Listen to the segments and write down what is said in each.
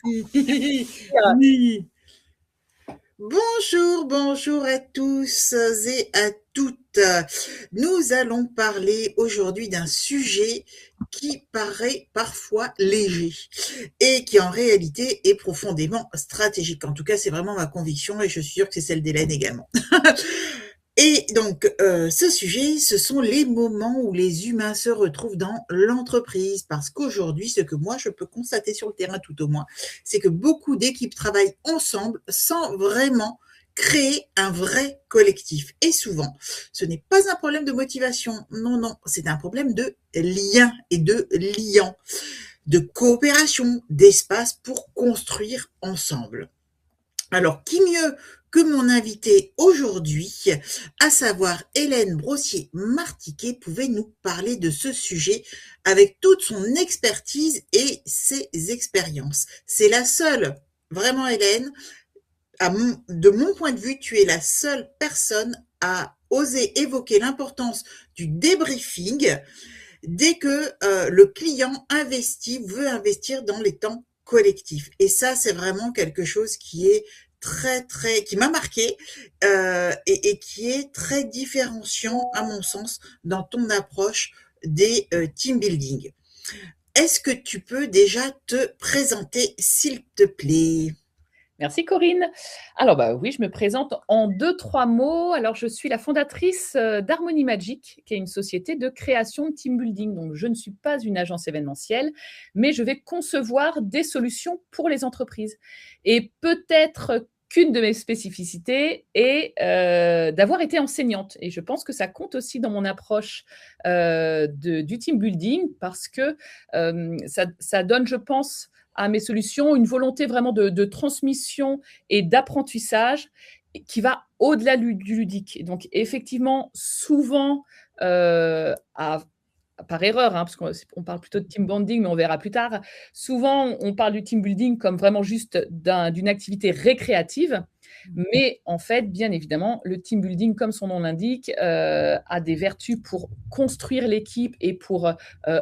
Oui. Bonjour, bonjour à tous et à toutes. Nous allons parler aujourd'hui d'un sujet qui paraît parfois léger et qui en réalité est profondément stratégique. En tout cas, c'est vraiment ma conviction et je suis sûre que c'est celle d'Hélène également. Et donc, ce sujet, ce sont les moments où les humains se retrouvent dans l'entreprise. Parce qu'aujourd'hui, ce que moi, je peux constater sur le terrain tout au moins, c'est que beaucoup d'équipes travaillent ensemble sans vraiment créer un vrai collectif. Et souvent, ce n'est pas un problème de motivation. Non, non, c'est un problème de lien et de liant, de coopération, d'espace pour construire ensemble. Alors, qui mieux que mon invité aujourd'hui, à savoir Hélène Brossier-Martiquet, pouvait nous parler de ce sujet avec toute son expertise et ses expériences. C'est la seule, vraiment Hélène, de mon point de vue, tu es la seule personne à oser évoquer l'importance du débriefing dès que le client investit, veut investir dans les temps collectifs. Et ça, c'est vraiment quelque chose qui est qui m'a marqué et qui est très différenciant, à mon sens, dans ton approche des team building. Est-ce que tu peux déjà te présenter, s'il te plaît? Merci Corinne. Alors oui, je me présente en 2-3 mots. Alors je suis la fondatrice d'Harmony Magic, qui est une société de création de team building. Donc je ne suis pas une agence événementielle, mais je vais concevoir des solutions pour les entreprises. Et peut-être qu'une de mes spécificités est d'avoir été enseignante. Et je pense que ça compte aussi dans mon approche du team building parce que ça donne, je pense, à mes solutions une volonté vraiment de transmission et d'apprentissage qui va au-delà du ludique. Et donc, effectivement, souvent, par erreur, parce qu'on parle plutôt de team bonding, mais on verra plus tard. Souvent, on parle du team building comme vraiment juste d'une activité récréative. Mais en fait, bien évidemment, le team building, comme son nom l'indique, a des vertus pour construire l'équipe et pour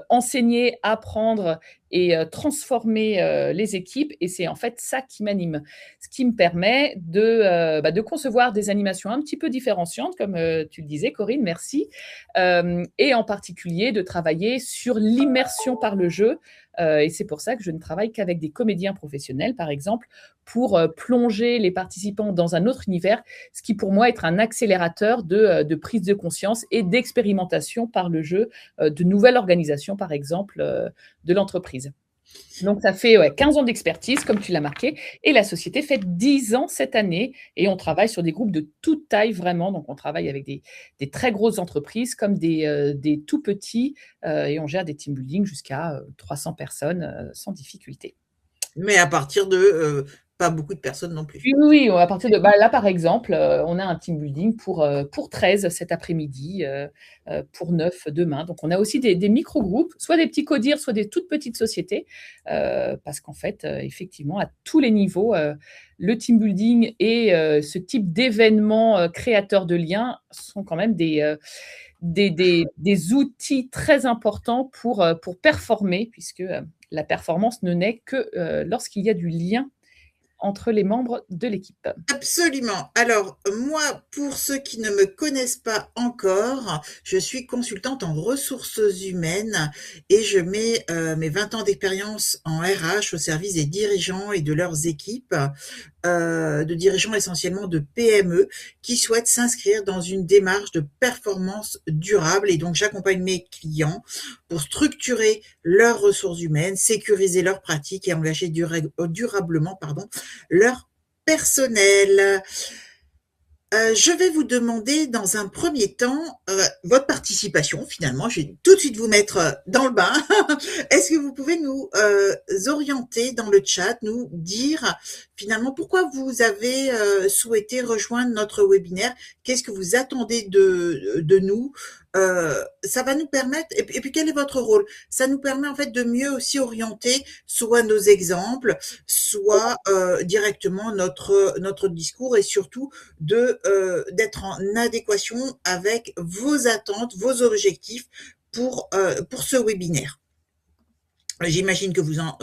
enseigner, apprendre et transformer les équipes. Et c'est en fait ça qui m'anime. Ce qui me permet de concevoir des animations un petit peu différenciantes, comme tu le disais, Corinne, merci. Et en particulier de travailler sur l'immersion par le jeu. Et c'est pour ça que je ne travaille qu'avec des comédiens professionnels, par exemple, pour plonger les participants dans un autre univers, ce qui pour moi est un accélérateur de prise de conscience et d'expérimentation par le jeu de nouvelles organisations, par exemple, de l'entreprise. Donc, ça fait 15 ans d'expertise, comme tu l'as marqué, et la société fait 10 ans cette année, et on travaille sur des groupes de toute taille, vraiment. Donc, on travaille avec des très grosses entreprises comme des tout petits, et on gère des team building jusqu'à 300 personnes sans difficulté. Mais à partir de pas beaucoup de personnes non plus. Oui, oui, oui, à partir de là, par exemple, on a un team building pour 13 cet après-midi, pour 9 demain. Donc, on a aussi des micro-groupes, soit des petits codir, soit des toutes petites sociétés, parce qu'en fait, effectivement, à tous les niveaux, le team building et ce type d'événements créateurs de liens sont quand même des outils très importants pour performer, puisque la performance ne naît que lorsqu'il y a du lien entre les membres de l'équipe. Absolument. Alors, moi, pour ceux qui ne me connaissent pas encore, je suis consultante en ressources humaines et je mets mes 20 ans d'expérience en RH au service des dirigeants et de leurs équipes, de dirigeants essentiellement de PME qui souhaitent s'inscrire dans une démarche de performance durable. Et donc, j'accompagne mes clients pour structurer leurs ressources humaines, sécuriser leurs pratiques et engager durablement leur personnel. Je vais vous demander dans un premier temps votre participation. Finalement, je vais tout de suite vous mettre dans le bain. Est-ce que vous pouvez nous orienter dans le chat, nous dire finalement pourquoi vous avez souhaité rejoindre notre webinaire? Qu'est-ce que vous attendez de nous? Ça va nous permettre, et puis quel est votre rôle? Ça nous permet en fait de mieux aussi orienter soit nos exemples, soit directement notre discours et surtout d'être en adéquation avec vos attentes, vos objectifs pour ce webinaire. J'imagine que vous en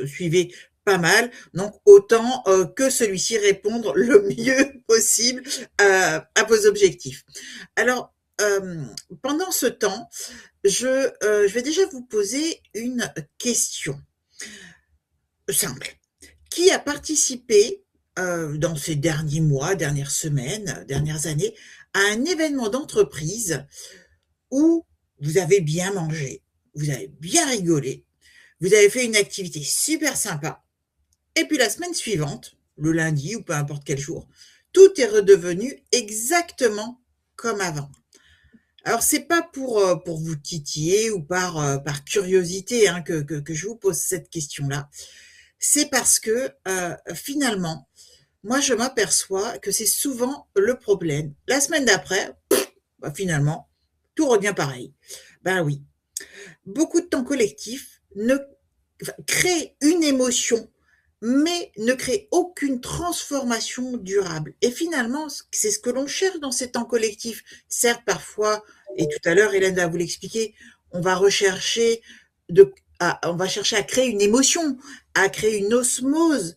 suivez pas mal, donc autant que celui-ci répondre le mieux possible à vos objectifs. Alors, pendant ce temps, je vais déjà vous poser une question simple. Qui a participé dans ces derniers mois, dernières semaines, dernières années, à un événement d'entreprise où vous avez bien mangé, vous avez bien rigolé, vous avez fait une activité super sympa, et puis la semaine suivante, le lundi ou peu importe quel jour, tout est redevenu exactement comme avant. Alors c'est pas pour vous titiller ou par curiosité hein, que je vous pose cette question-là. C'est parce que finalement, moi je m'aperçois que c'est souvent le problème. La semaine d'après, bah, finalement, tout revient pareil. Ben oui, beaucoup de temps collectif crée une émotion, mais ne crée aucune transformation durable. Et finalement, c'est ce que l'on cherche dans ces temps collectifs. Certes, parfois, et tout à l'heure, Hélène va vous l'expliquer, on va rechercher on va chercher à créer une émotion, à créer une osmose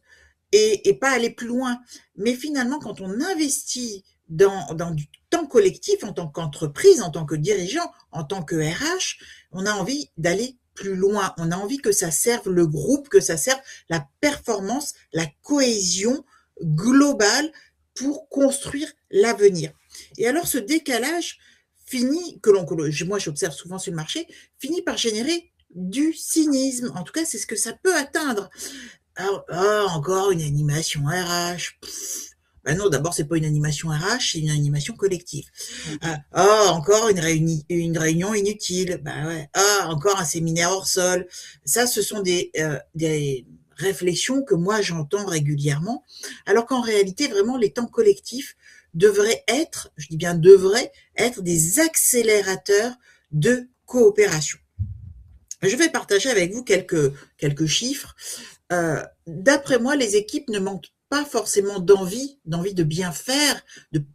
et pas aller plus loin. Mais finalement, quand on investit dans du temps collectif en tant qu'entreprise, en tant que dirigeant, en tant que RH, on a envie d'aller plus loin. On a envie que ça serve le groupe, que ça serve la performance, la cohésion globale pour construire l'avenir. Et alors ce décalage finit, moi j'observe souvent sur le marché, finit par générer du cynisme. En tout cas, c'est ce que ça peut atteindre. Encore une animation RH. Ben non, d'abord, c'est pas une animation RH, c'est une animation collective. Encore une réunion inutile. Ben ouais. Encore un séminaire hors sol. Ça, ce sont des réflexions que moi j'entends régulièrement, alors qu'en réalité, vraiment, les temps collectifs devraient être, je dis bien devraient être des accélérateurs de coopération. Je vais partager avec vous quelques chiffres. D'après moi, les équipes ne manquent pas forcément d'envie de bien faire,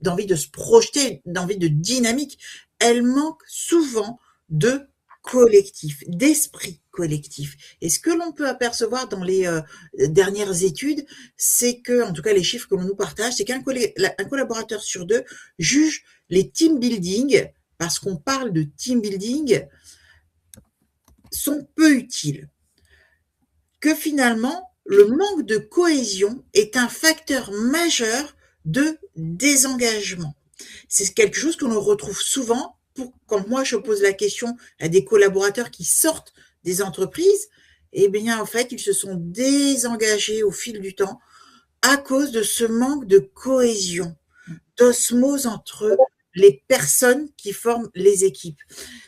d'envie de se projeter, d'envie de dynamique. Elles manquent souvent de collectif, d'esprit collectif. Et ce que l'on peut apercevoir dans les dernières études, c'est que, en tout cas les chiffres que l'on nous partage, c'est qu'un collaborateur sur deux juge les team building, parce qu'on parle de team building, sont peu utiles. Que finalement, le manque de cohésion est un facteur majeur de désengagement. C'est quelque chose que l'on retrouve souvent quand moi je pose la question à des collaborateurs qui sortent des entreprises, eh bien en fait, ils se sont désengagés au fil du temps à cause de ce manque de cohésion, d'osmose entre les personnes qui forment les équipes.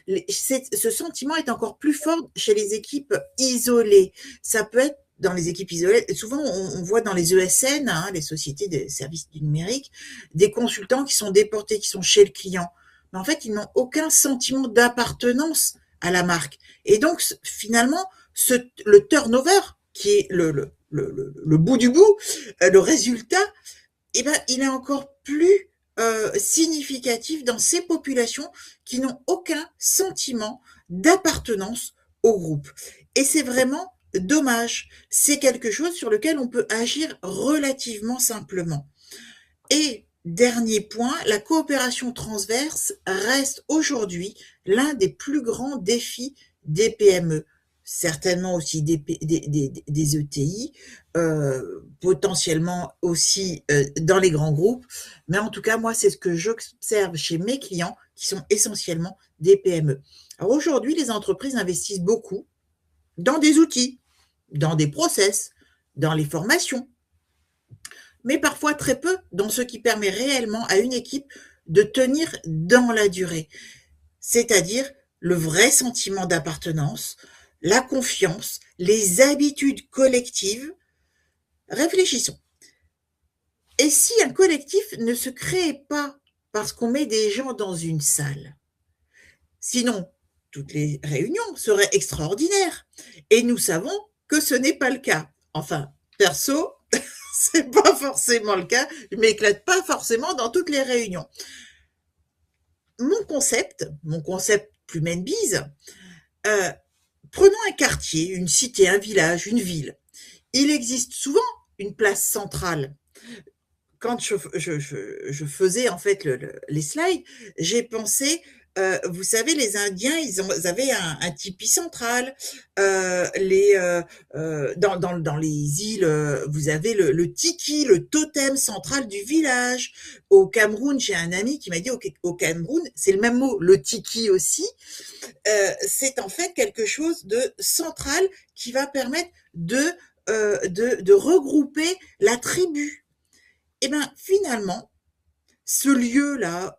Ce sentiment est encore plus fort chez les équipes isolées. Ça peut être dans les équipes isolées. Souvent, on voit dans les ESN, hein, les sociétés de services du numérique, des consultants qui sont déportés, qui sont chez le client. Mais en fait, ils n'ont aucun sentiment d'appartenance à la marque. Et donc, finalement, le turnover, qui est le bout du bout, le résultat, eh ben, il est encore plus significatif dans ces populations qui n'ont aucun sentiment d'appartenance au groupe. Et c'est vraiment dommage. C'est quelque chose sur lequel on peut agir relativement simplement. Et dernier point, la coopération transverse reste aujourd'hui l'un des plus grands défis des PME. Certainement aussi des ETI, potentiellement aussi dans les grands groupes. Mais en tout cas, moi, c'est ce que j'observe chez mes clients qui sont essentiellement des PME. Alors aujourd'hui, les entreprises investissent beaucoup dans des outils, dans des process, dans les formations, mais parfois très peu dans ce qui permet réellement à une équipe de tenir dans la durée, c'est-à-dire le vrai sentiment d'appartenance, la confiance, les habitudes collectives. Réfléchissons. Et si un collectif ne se crée pas parce qu'on met des gens dans une salle? Sinon, toutes les réunions seraient extraordinaires. Et nous savons que ce n'est pas le cas. Enfin, perso, c'est pas forcément le cas. Je m'éclate pas forcément dans toutes les réunions. Mon concept plus Bise, prenons un quartier, une cité, un village, une ville. il existe souvent une place centrale. Quand je faisais en fait les slides, j'ai pensé, vous savez, les Indiens, ils avaient un tipi central. Dans les îles, vous avez le tiki, le totem central du village. Au Cameroun, j'ai un ami qui m'a dit au Cameroun, c'est le même mot, le tiki aussi. C'est en fait quelque chose de central qui va permettre de regrouper la tribu. Et ben finalement, ce lieu-là,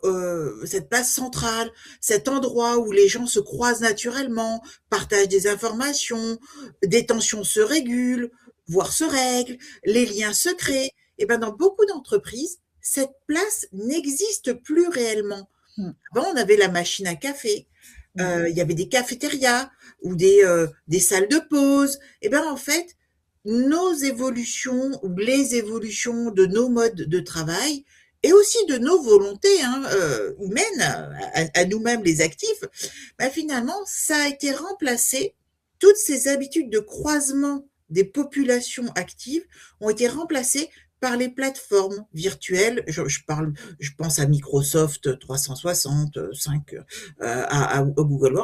cette place centrale, cet endroit où les gens se croisent naturellement, partagent des informations, des tensions se régulent, voire se règlent, les liens se créent, et ben dans beaucoup d'entreprises, cette place n'existe plus réellement. Mmh. Avant, on avait la machine à café, Mmh. il y avait des cafétérias ou des salles de pause. Et ben en fait, nos évolutions ou les évolutions de nos modes de travail et aussi de nos volontés humaines, à nous-mêmes les actifs, ben finalement, ça a été remplacé. Toutes ces habitudes de croisement des populations actives ont été remplacées par les plateformes virtuelles. Je pense à Microsoft 365, à Google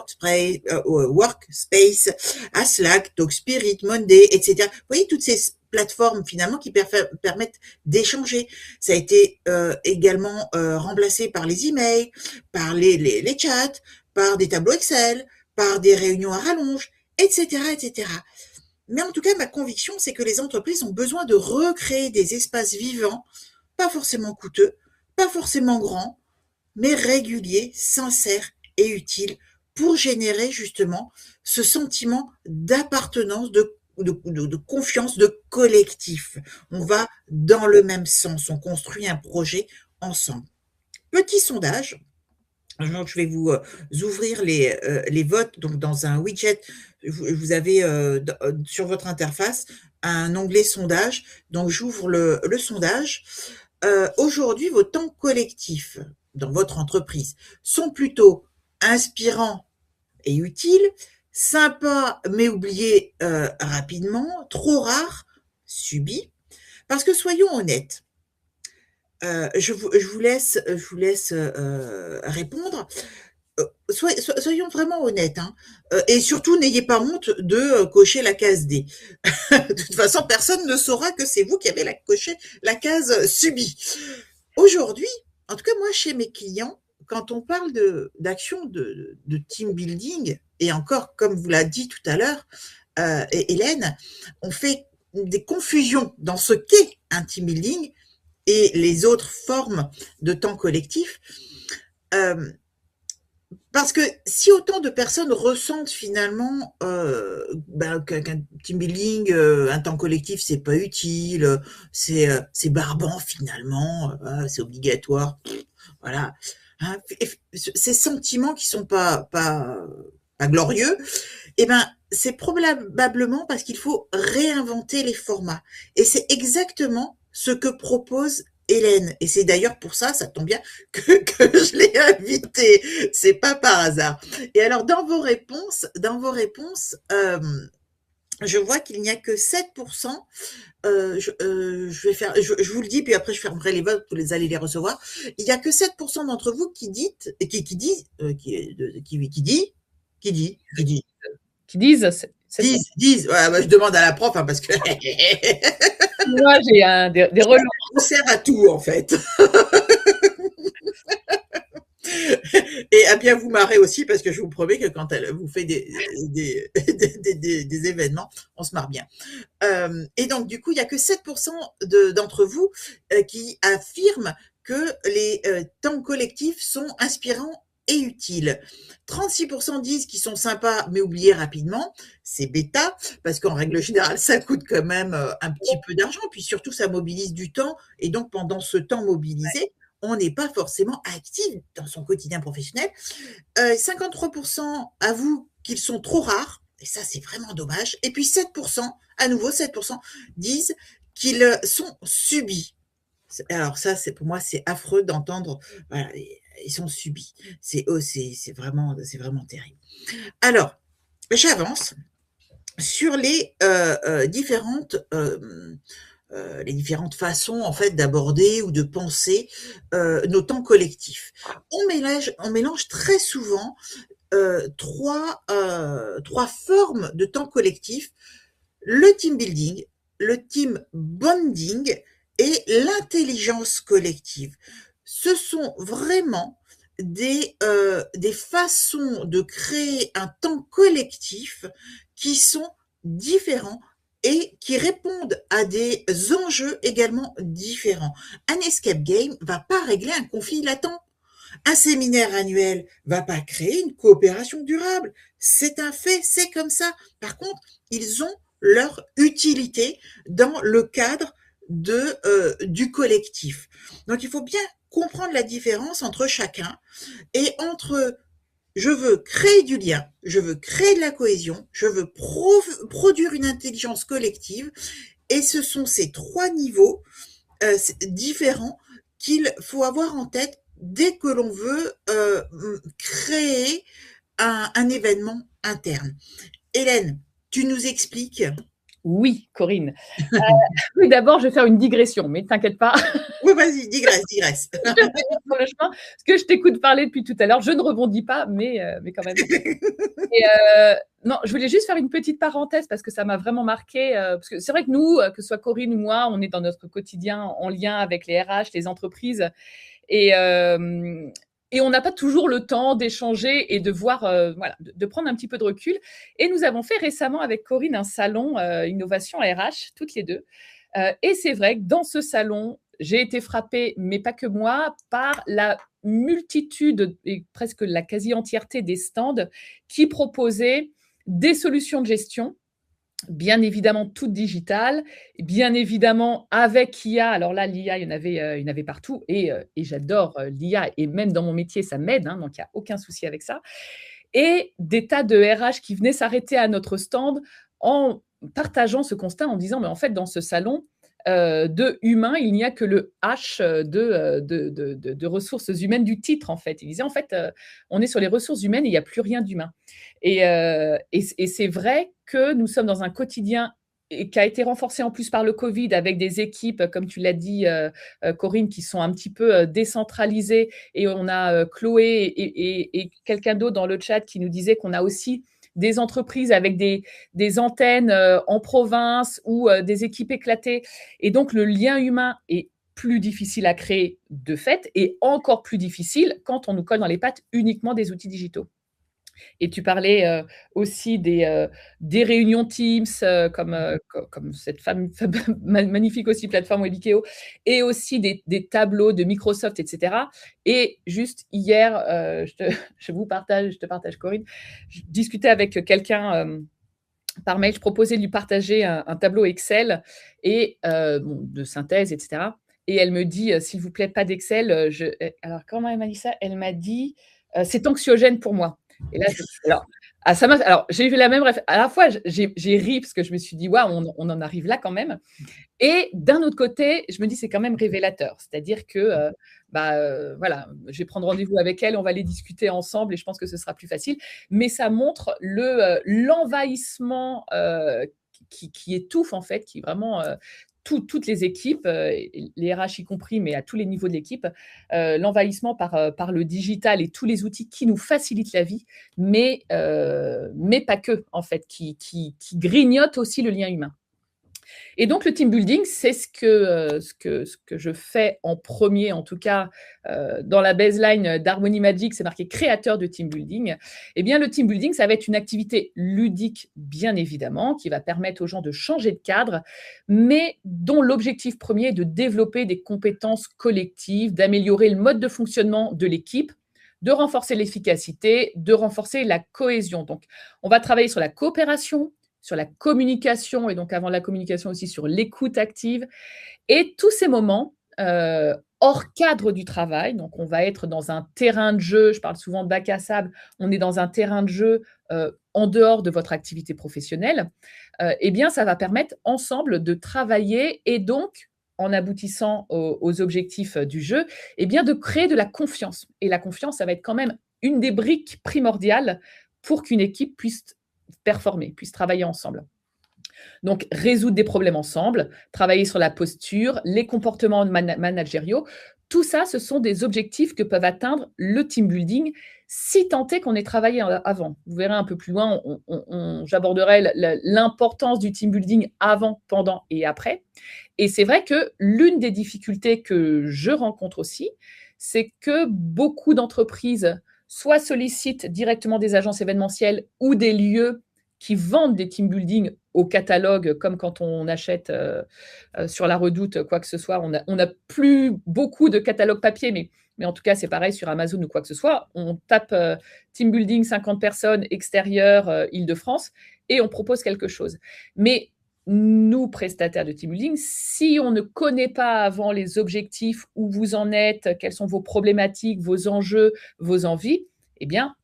Workspace, à Slack, TalkSpirit, Monday, etc. Vous voyez toutes ces plateformes finalement qui permettent d'échanger. Ça a été également remplacé par les emails, par les chats, par des tableaux Excel, par des réunions à rallonge, etc., etc. Mais en tout cas, ma conviction, c'est que les entreprises ont besoin de recréer des espaces vivants, pas forcément coûteux, pas forcément grands, mais réguliers, sincères et utiles pour générer justement ce sentiment d'appartenance, de confiance, de collectif. On va dans le même sens, on construit un projet ensemble. Petit sondage. Donc, je vais vous ouvrir les votes. Donc, dans un widget, vous avez sur votre interface un onglet sondage. Donc, j'ouvre le sondage. Aujourd'hui, vos temps collectifs dans votre entreprise sont plutôt inspirants et utiles, sympas mais oubliés rapidement, trop rares, subis. Parce que soyons honnêtes, je vous laisse répondre. Soyons vraiment honnêtes, hein, et surtout n'ayez pas honte de cocher la case D. De toute façon, personne ne saura que c'est vous qui avez coché la case subie. Aujourd'hui, en tout cas moi chez mes clients, quand on parle d'action de team building, et encore comme vous l'a dit tout à l'heure, Hélène, on fait des confusions dans ce qu'est un team building et les autres formes de temps collectif. Parce que si autant de personnes ressentent finalement qu'un team building, un temps collectif, c'est pas utile, c'est barbant finalement, c'est obligatoire, voilà. Hein, ces sentiments qui sont pas glorieux, eh ben c'est probablement parce qu'il faut réinventer les formats. Et c'est exactement ce que propose Hélène. Et c'est d'ailleurs pour ça, ça tombe bien, que je l'ai invitée. C'est pas par hasard. Et alors, je vois qu'il n'y a que 7%. Je vous le dis, puis après je fermerai les votes, vous allez les recevoir. Il n'y a que 7% d'entre vous qui dites, qui disent, Qui disent, c'est ça. disent. Ouais, bah, je demande à la prof, hein, parce que Moi, j'ai des relents. on sert à tout en fait. Et à bien vous marrer aussi, parce que je vous promets que quand elle vous fait des événements, on se marre bien. Et donc, du coup, il n'y a que 7% d'entre vous qui affirment que les temps collectifs sont inspirants et utiles. 36% disent qu'ils sont sympas mais oubliés rapidement. C'est bêta, parce qu'en règle générale, ça coûte quand même un petit peu d'argent, puis surtout, ça mobilise du temps. Et donc, pendant ce temps mobilisé, on n'est pas forcément actif dans son quotidien professionnel. 53% avouent qu'ils sont trop rares, et ça c'est vraiment dommage. Et puis 7%, à nouveau 7%, disent qu'ils sont subis. Alors ça, pour moi, c'est affreux d'entendre, voilà, ils sont subis. C'est vraiment terrible. Alors, j'avance. sur les différentes façons en fait d'aborder ou de penser nos temps collectifs. On mélange très souvent trois formes de temps collectif: le team building, le team bonding et l'intelligence collective. Ce sont vraiment des façons de créer un temps collectif qui sont différents et qui répondent à des enjeux également différents. Un escape game va pas régler un conflit latent. Un séminaire annuel va pas créer une coopération durable. C'est un fait, c'est comme ça. Par contre, ils ont leur utilité dans le cadre du collectif. Donc, il faut bien comprendre la différence entre chacun et entre je veux créer du lien, je veux créer de la cohésion, je veux produire une intelligence collective. Et ce sont ces trois niveaux différents qu'il faut avoir en tête dès que l'on veut créer un événement interne. Hélène, tu nous expliques? Oui, Corinne. Oui, d'abord, je vais faire une digression, mais t'inquiète pas. Oui, vas-y, digresse, digresse. Je vais revenir sur le chemin, parce que je t'écoute parler depuis tout à l'heure. Je ne rebondis pas, mais quand même. Et non, je voulais juste faire une petite parenthèse parce que ça m'a vraiment marqué. Parce que c'est vrai que nous, que ce soit Corinne ou moi, on est dans notre quotidien en lien avec les RH, les entreprises. Et, euh, et on n'a pas toujours le temps d'échanger et de voir, voilà, de prendre un petit peu de recul. Et nous avons fait récemment avec Corinne un salon innovation RH, toutes les deux. Et c'est vrai que dans ce salon, j'ai été frappée, mais pas que moi, par la multitude et presque la quasi-entièreté des stands qui proposaient des solutions de gestion, bien évidemment toutes digitales, bien évidemment avec IA. Alors là, l'IA, il y en avait partout et j'adore l'IA et même dans mon métier, ça m'aide, hein, donc il n'y a aucun souci avec ça. Et des tas de RH qui venaient s'arrêter à notre stand en partageant ce constat, en disant, mais en fait, dans ce salon, de humain, il n'y a que le H de ressources humaines du titre, en fait. Il disait, en fait, on est sur les ressources humaines et il n'y a plus rien d'humain. Et c'est vrai que nous sommes dans un quotidien et qui a été renforcé en plus par le Covid avec des équipes, comme tu l'as dit, Corinne, qui sont un petit peu décentralisées. Et on a Chloé et quelqu'un d'autre dans le chat qui nous disait qu'on a aussi des entreprises avec des antennes en province ou des équipes éclatées. Et donc, le lien humain est plus difficile à créer de fait et encore plus difficile quand on nous colle dans les pattes uniquement des outils digitaux. Et tu parlais aussi des réunions Teams, comme cette magnifique aussi plateforme Webikeo, et aussi des tableaux de Microsoft, etc. Et juste hier, je te partage Corinne, je discutais avec quelqu'un par mail, je proposais de lui partager un tableau Excel et bon, de synthèse, etc. Et elle me dit, s'il vous plaît, pas d'Excel. Alors, comment elle m'a dit ça? Elle m'a dit, c'est anxiogène pour moi. Et là, alors, alors j'ai eu la même à la fois, j'ai ri parce que je me suis dit, waouh, on en arrive là quand même. Et d'un autre côté, je me dis, c'est quand même révélateur. C'est-à-dire que, voilà, je vais prendre rendez-vous avec elle, on va les discuter ensemble et je pense que ce sera plus facile. Mais ça montre l'envahissement qui étouffe, en fait, qui vraiment toutes les équipes, les RH y compris, mais à tous les niveaux de l'équipe, l'envahissement par le digital et tous les outils qui nous facilitent la vie, mais pas que, en fait, qui grignotent aussi le lien humain. Et donc, le team building, c'est ce que je fais en premier, en tout cas, dans la baseline d'Harmony Magic, c'est marqué créateur de team building. Eh bien, le team building, ça va être une activité ludique, bien évidemment, qui va permettre aux gens de changer de cadre, mais dont l'objectif premier est de développer des compétences collectives, d'améliorer le mode de fonctionnement de l'équipe, de renforcer l'efficacité, de renforcer la cohésion. Donc, on va travailler sur la coopération, sur la communication, et donc avant la communication aussi sur l'écoute active, et tous ces moments hors cadre du travail. Donc, on va être dans un terrain de jeu, je parle souvent de bac à sable, on est dans un terrain de jeu en dehors de votre activité professionnelle. Eh bien, ça va permettre ensemble de travailler et donc, en aboutissant aux objectifs du jeu, eh bien, de créer de la confiance. Et la confiance, ça va être quand même une des briques primordiales pour qu'une équipe puisse performer, puissent travailler ensemble. Donc, résoudre des problèmes ensemble, travailler sur la posture, les comportements managériaux, tout ça, ce sont des objectifs que peuvent atteindre le team building si tant est qu'on ait travaillé avant. Vous verrez un peu plus loin, j'aborderai l'importance du team building avant, pendant et après. Et c'est vrai que l'une des difficultés que je rencontre aussi, c'est que beaucoup d'entreprises soit sollicitent directement des agences événementielles ou des lieux qui vendent des team building au catalogue, comme quand on achète sur la Redoute quoi que ce soit. On a plus beaucoup de catalogues papier, mais en tout cas, c'est pareil sur Amazon ou quoi que ce soit. On tape team building 50 personnes extérieures Île-de-France et on propose quelque chose. Mais nous, prestataires de team building, si on ne connaît pas avant les objectifs, où vous en êtes, quelles sont vos problématiques, vos enjeux, vos envies, eh bien,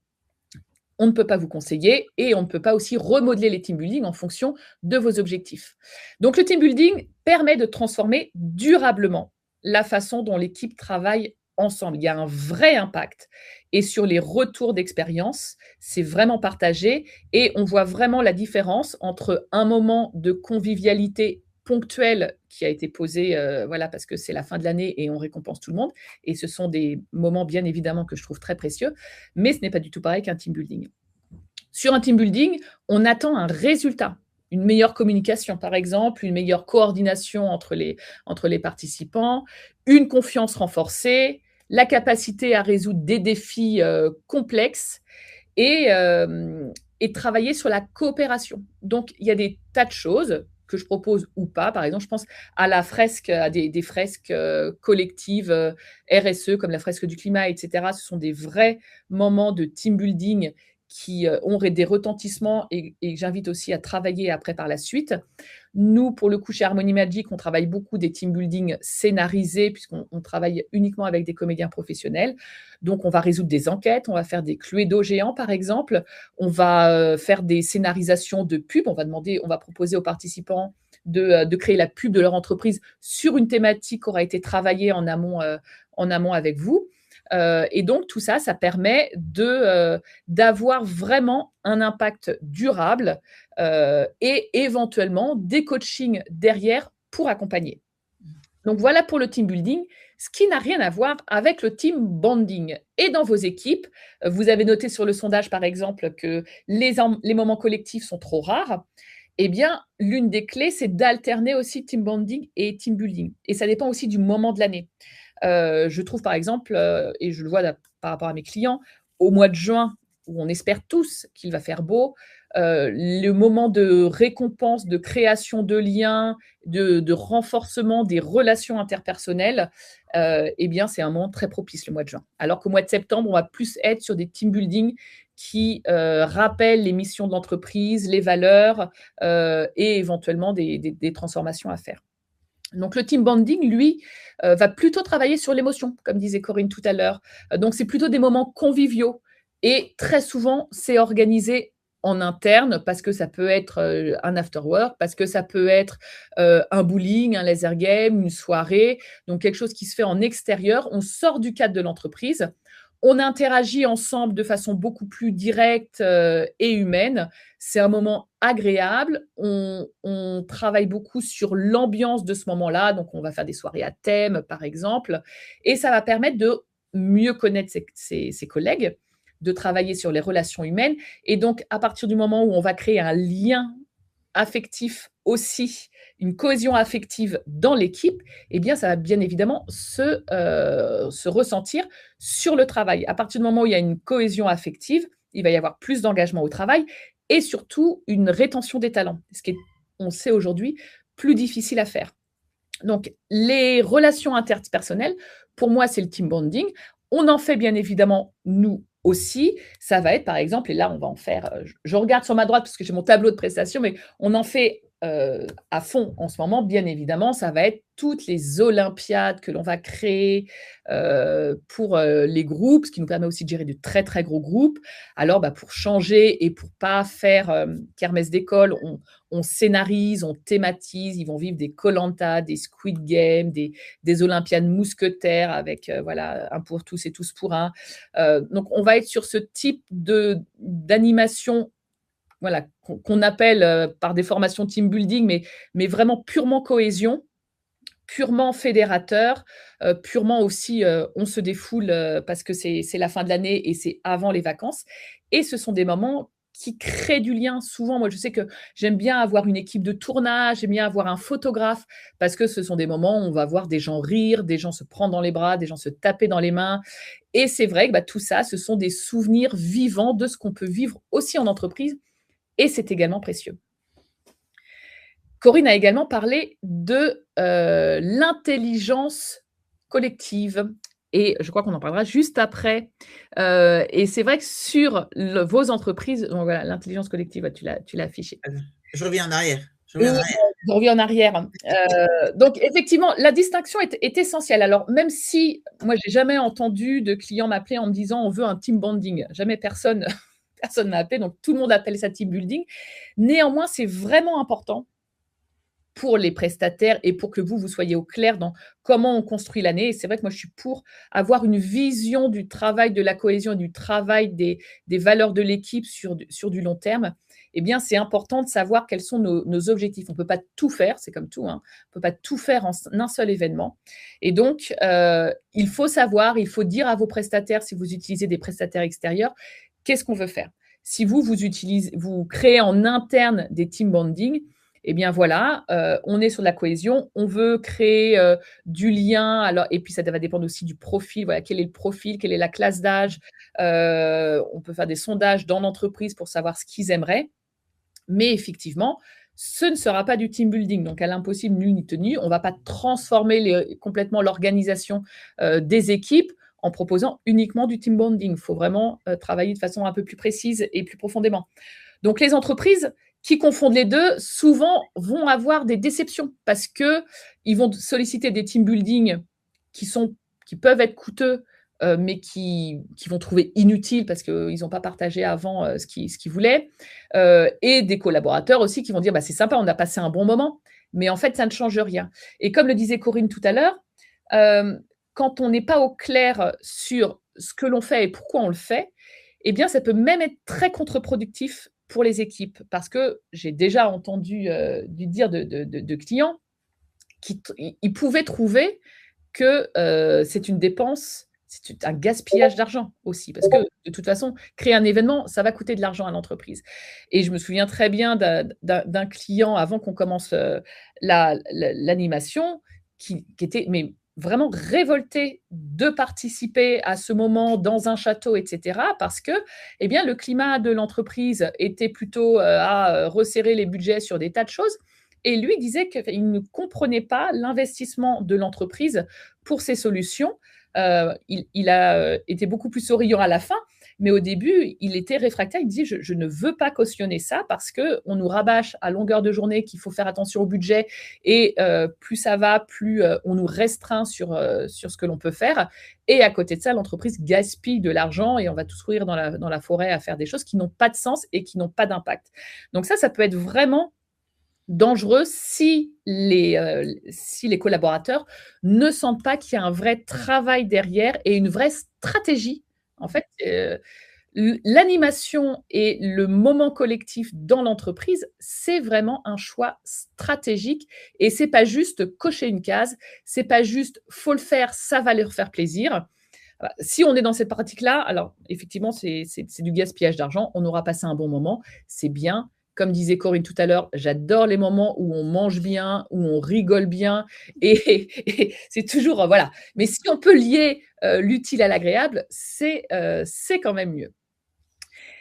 on ne peut pas vous conseiller et on ne peut pas aussi remodeler les team building en fonction de vos objectifs. Donc, le team building permet de transformer durablement la façon dont l'équipe travaille ensemble. Il y a un vrai impact. Et sur les retours d'expérience, c'est vraiment partagé et on voit vraiment la différence entre un moment de convivialité ponctuel qui a été posé, voilà, parce que c'est la fin de l'année et on récompense tout le monde. Et ce sont des moments, bien évidemment, que je trouve très précieux, mais ce n'est pas du tout pareil qu'un team building. Sur un team building, on attend un résultat, une meilleure communication, par exemple, une meilleure coordination entre les participants, une confiance renforcée, la capacité à résoudre des défis complexes et travailler sur la coopération. Donc, il y a des tas de choses que je propose ou pas. Par exemple, je pense à la fresque, à des fresques collectives RSE, comme la fresque du climat, etc. Ce sont des vrais moments de team building qui ont des retentissements et j'invite aussi à travailler après par la suite. Nous, pour le coup, chez Harmony Magic, on travaille beaucoup des team building scénarisés puisqu'on travaille uniquement avec des comédiens professionnels. Donc, on va résoudre des enquêtes, on va faire des cluedos géants, par exemple. On va faire des scénarisations de pubs. On va proposer aux participants de créer la pub de leur entreprise sur une thématique qui aura été travaillée en amont avec vous. Et donc, tout ça, ça permet d'avoir vraiment un impact durable et éventuellement des coachings derrière pour accompagner. Donc, voilà pour le team building, ce qui n'a rien à voir avec le team bonding. Et dans vos équipes, vous avez noté sur le sondage, par exemple, que les moments collectifs sont trop rares. Eh bien, l'une des clés, c'est d'alterner aussi team bonding et team building. Et ça dépend aussi du moment de l'année. Je trouve par exemple, et je le vois par rapport à mes clients, au mois de juin, où on espère tous qu'il va faire beau, le moment de récompense, de création de liens, de renforcement des relations interpersonnelles, eh bien, c'est un moment très propice, le mois de juin. Alors qu'au mois de septembre, on va plus être sur des team building qui rappellent les missions de l'entreprise, les valeurs et éventuellement des transformations à faire. Donc, le team bonding, lui, va plutôt travailler sur l'émotion, comme disait Corinne tout à l'heure. Donc, c'est plutôt des moments conviviaux et très souvent, c'est organisé en interne parce que ça peut être un after work, parce que ça peut être un bowling, un laser game, une soirée, donc quelque chose qui se fait en extérieur. On sort du cadre de l'entreprise. On interagit ensemble de façon beaucoup plus directe et humaine. C'est un moment agréable. On travaille beaucoup sur l'ambiance de ce moment-là. Donc, on va faire des soirées à thème, par exemple. Et ça va permettre de mieux connaître ses collègues, de travailler sur les relations humaines. Et donc, à partir du moment où on va créer un lien affectif aussi, une cohésion affective dans l'équipe, eh bien, ça va bien évidemment se ressentir sur le travail. À partir du moment où il y a une cohésion affective, il va y avoir plus d'engagement au travail et surtout une rétention des talents, ce qui est, on sait aujourd'hui, plus difficile à faire. Donc, les relations interpersonnelles, pour moi, c'est le team bonding. On en fait bien évidemment, nous aussi. Ça va être, par exemple, et là, on va en faire, je regarde sur ma droite parce que j'ai mon tableau de prestations, mais on en fait à fond en ce moment, bien évidemment. Ça va être toutes les Olympiades que l'on va créer pour les groupes, ce qui nous permet aussi de gérer de très, très gros groupes. Alors, pour changer et pour pas faire kermesse d'école, on scénarise, on thématise. Ils vont vivre des koh-lanta, des Squid Game, des Olympiades mousquetaires avec voilà, un pour tous et tous pour un. Donc, on va être sur ce type d'animation voilà, qu'on appelle par des formations team building, mais vraiment purement cohésion, purement fédérateur, purement aussi, on se défoule, parce que c'est la fin de l'année et c'est avant les vacances et ce sont des moments qui créent du lien. Souvent, moi, je sais que j'aime bien avoir une équipe de tournage, j'aime bien avoir un photographe parce que ce sont des moments où on va voir des gens rire, des gens se prendre dans les bras, des gens se taper dans les mains et c'est vrai que, bah, tout ça, ce sont des souvenirs vivants de ce qu'on peut vivre aussi en entreprise et c'est également précieux. Corinne a également parlé de, l'intelligence collective et je crois qu'on en parlera juste après, et c'est vrai que sur vos entreprises donc voilà, l'intelligence collective, ouais, tu l'as affiché. Je reviens en arrière. Je reviens en Oui, arrière. je reviens en arrière. Donc effectivement, la distinction est essentielle. Alors même si moi, j'ai jamais entendu de clients m'appeler en me disant: «On veut un team bonding». Jamais personne personne m'a appelé, donc tout le monde appelle ça team building. Néanmoins, c'est vraiment important pour les prestataires et pour que vous soyez au clair dans comment on construit l'année. Et c'est vrai que moi, je suis pour avoir une vision du travail, de la cohésion, du travail des valeurs de l'équipe sur du long terme. Eh bien, c'est important de savoir quels sont nos objectifs. On ne peut pas tout faire, c'est comme tout, hein. On ne peut pas tout faire en un seul événement. Et donc, il faut savoir, il faut dire à vos prestataires, si vous utilisez des prestataires extérieurs, qu'est-ce qu'on veut faire. Si vous créez en interne des team bonding, eh bien voilà, on est sur la cohésion, on veut créer, du lien alors et puis ça va dépendre aussi du profil, voilà, quel est le profil, quelle est la classe d'âge, on peut faire des sondages dans l'entreprise pour savoir ce qu'ils aimeraient, mais effectivement, ce ne sera pas du team building, donc à l'impossible nul ni tenu. On ne va pas transformer complètement l'organisation, des équipes en proposant uniquement du team bonding. Il faut vraiment, travailler de façon un peu plus précise et plus profondément. Donc les entreprises qui confondent les 2, souvent vont avoir des déceptions parce qu'ils vont solliciter des team building qui peuvent être coûteux, mais qui vont trouver inutiles parce qu'ils n'ont pas partagé avant, ce qu'ils voulaient, et des collaborateurs aussi qui vont dire: «Bah, c'est sympa, on a passé un bon moment», mais en fait, ça ne change rien et comme le disait Corinne tout à l'heure, quand on n'est pas au clair sur ce que l'on fait et pourquoi on le fait, eh bien, ça peut même être très contre-productif pour les équipes. Parce que j'ai déjà entendu, dire de clients qui ils pouvaient trouver que, c'est une dépense, c'est un gaspillage d'argent aussi. Parce que de toute façon, créer un événement, ça va coûter de l'argent à l'entreprise. Et je me souviens très bien d'un client avant qu'on commence, l'animation qui était mais vraiment révolté de participer à ce moment dans un château et cetera parce que, eh bien, le climat de l'entreprise était plutôt, à, resserrer les budgets sur des tas de choses et lui disait qu'il ne comprenait pas l'investissement de l'entreprise pour ces solutions. Il a, été beaucoup plus souriant à la fin, mais au début, il était réfractaire. Il me disait: «Je ne veux pas cautionner ça parce qu'on nous rabâche à longueur de journée qu'il faut faire attention au budget et plus ça va, plus, on nous restreint sur ce que l'on peut faire et à côté de ça, l'entreprise gaspille de l'argent et on va tous courir dans la forêt à faire des choses qui n'ont pas de sens et qui n'ont pas d'impact». Donc ça peut être vraiment dangereux si les collaborateurs ne sentent pas qu'il y a un vrai travail derrière et une vraie stratégie. En fait, l'animation et le moment collectif dans l'entreprise, c'est vraiment un choix stratégique et c'est pas juste cocher une case, c'est pas juste: «Faut le faire, ça va leur faire plaisir». Si on est dans cette pratique-là, alors effectivement, c'est du gaspillage d'argent. On aura passé un bon moment, c'est bien. Comme disait Corinne tout à l'heure, j'adore les moments où on mange bien, où on rigole bien et c'est toujours, voilà. Mais si on peut lier, l'utile à l'agréable, c'est quand même mieux.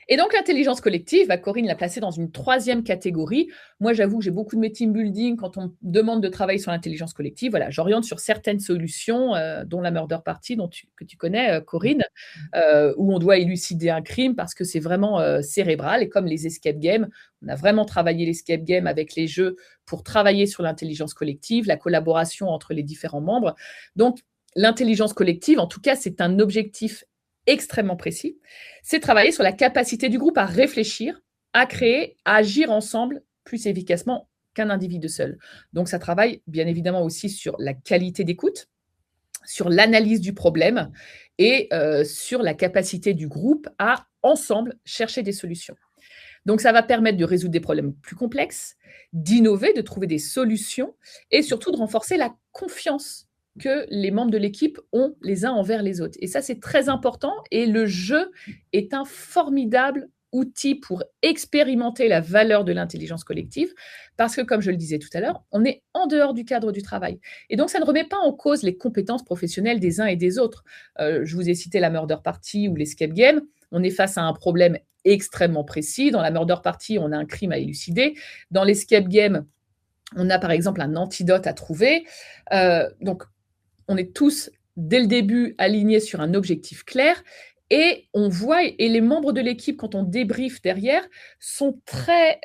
Et donc l'intelligence collective, bah, Corinne l'a placée dans une troisième catégorie. Moi, j'avoue que j'ai beaucoup de mes team building quand on me demande de travailler sur l'intelligence collective. Voilà, j'oriente sur certaines solutions, dont la Murder Party que tu connais, Corinne, où on doit élucider un crime parce que c'est vraiment, cérébral et comme les escape games, on a vraiment travaillé l'escape game avec les jeux pour travailler sur l'intelligence collective, la collaboration entre les différents membres. Donc l'intelligence collective, en tout cas, c'est un objectif extrêmement précis, c'est travailler sur la capacité du groupe à réfléchir, à créer, à agir ensemble plus efficacement qu'un individu seul. Donc ça travaille bien évidemment aussi sur la qualité d'écoute, sur l'analyse du problème et sur la capacité du groupe à ensemble chercher des solutions. Donc, ça va permettre de résoudre des problèmes plus complexes, d'innover, de trouver des solutions et surtout de renforcer la confiance que les membres de l'équipe ont les uns envers les autres. Et ça, c'est très important. Et le jeu est un formidable outil pour expérimenter la valeur de l'intelligence collective, parce que, comme je le disais tout à l'heure, on est en dehors du cadre du travail. Et donc, ça ne remet pas en cause les compétences professionnelles des uns et des autres. Je vous ai cité la Murder Party ou l'Escape Game. On est face à un problème extrêmement précis. Dans la Murder Party, on a un crime à élucider. Dans l'Escape Game, on a par exemple un antidote à trouver. Donc, on est tous, dès le début, alignés sur un objectif clair. Et on voit, et les membres de l'équipe, quand on débriefe derrière, sont très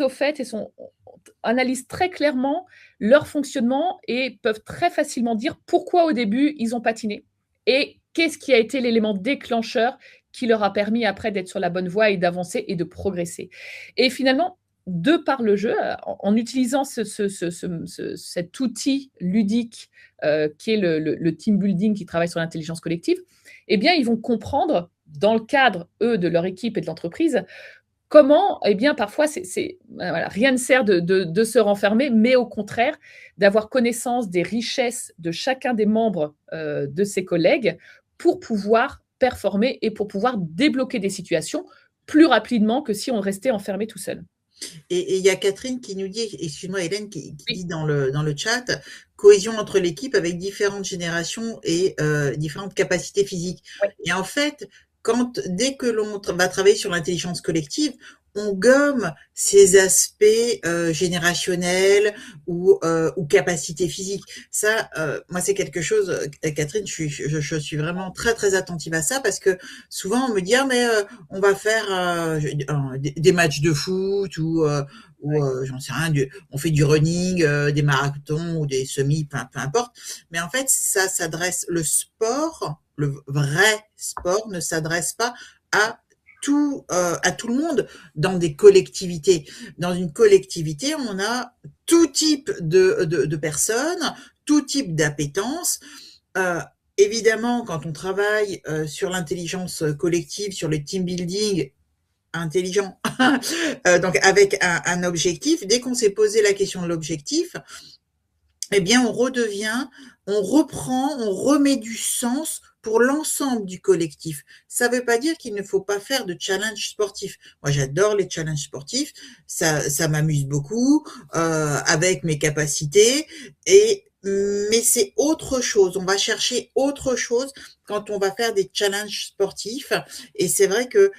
au fait et analysent très clairement leur fonctionnement et peuvent très facilement dire pourquoi au début ils ont patiné et qu'est-ce qui a été l'élément déclencheur qui leur a permis après d'être sur la bonne voie et d'avancer et de progresser. Et finalement, de par le jeu, en utilisant cet outil ludique qui est le team building qui travaille sur l'intelligence collective, eh bien, ils vont comprendre, dans le cadre, eux, de leur équipe et de l'entreprise, comment, eh bien, parfois, voilà, rien ne sert de se renfermer, mais au contraire, d'avoir connaissance des richesses de chacun des membres de ses collègues pour pouvoir performer et pour pouvoir débloquer des situations plus rapidement que si on restait enfermé tout seul. Et il y a Catherine qui nous dit, excuse-moi Hélène, qui Oui. dit dans le chat, cohésion entre l'équipe avec différentes générations et différentes capacités physiques. Ouais. Et en fait, dès que l'on va travailler sur l'intelligence collective, on gomme ces aspects générationnels ou capacités physiques. Ça, moi, c'est quelque chose, Catherine, je suis vraiment très très attentive à ça parce que souvent on me dit ah mais on va faire des matchs de foot ou j'en sais rien, on fait du running, des marathons ou des semis, peu importe. Mais en fait, ça s'adresse, le sport, le vrai sport ne s'adresse pas à tout le monde dans des collectivités. Dans une collectivité, on a tout type de personnes, tout type d'appétence. Euh, Évidemment, quand on travaille sur l'intelligence collective, sur le team building intelligent, donc avec un objectif, dès qu'on s'est posé la question de l'objectif, eh bien, on reprend, on remet du sens pour l'ensemble du collectif. Ça ne veut pas dire qu'il ne faut pas faire de challenge sportif. Moi, j'adore les challenges sportifs, ça m'amuse beaucoup avec mes capacités, mais c'est autre chose. On va chercher autre chose quand on va faire des challenges sportifs. Et c'est vrai que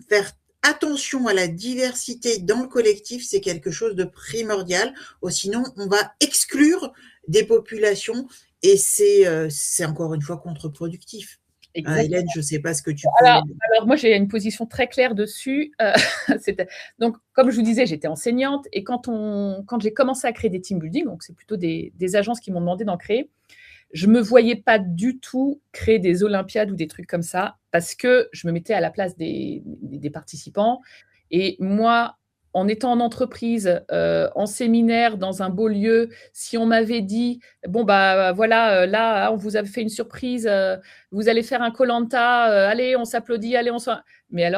faire attention à la diversité dans le collectif, c'est quelque chose de primordial. Sinon, on va exclure des populations et c'est encore une fois contre-productif. Hélène, je ne sais pas ce que tu peux... Alors moi, j'ai une position très claire dessus. Donc, comme je vous disais, j'étais enseignante et quand j'ai commencé à créer des team building, donc c'est plutôt des agences qui m'ont demandé d'en créer, je ne me voyais pas du tout créer des Olympiades ou des trucs comme ça parce que je me mettais à la place des participants. Et moi, en étant en entreprise, en séminaire, dans un beau lieu, si on m'avait dit, bon, bah voilà, là, on vous a fait une surprise, vous allez faire un Koh-Lanta, allez, on s'applaudit, allez, on se... Mais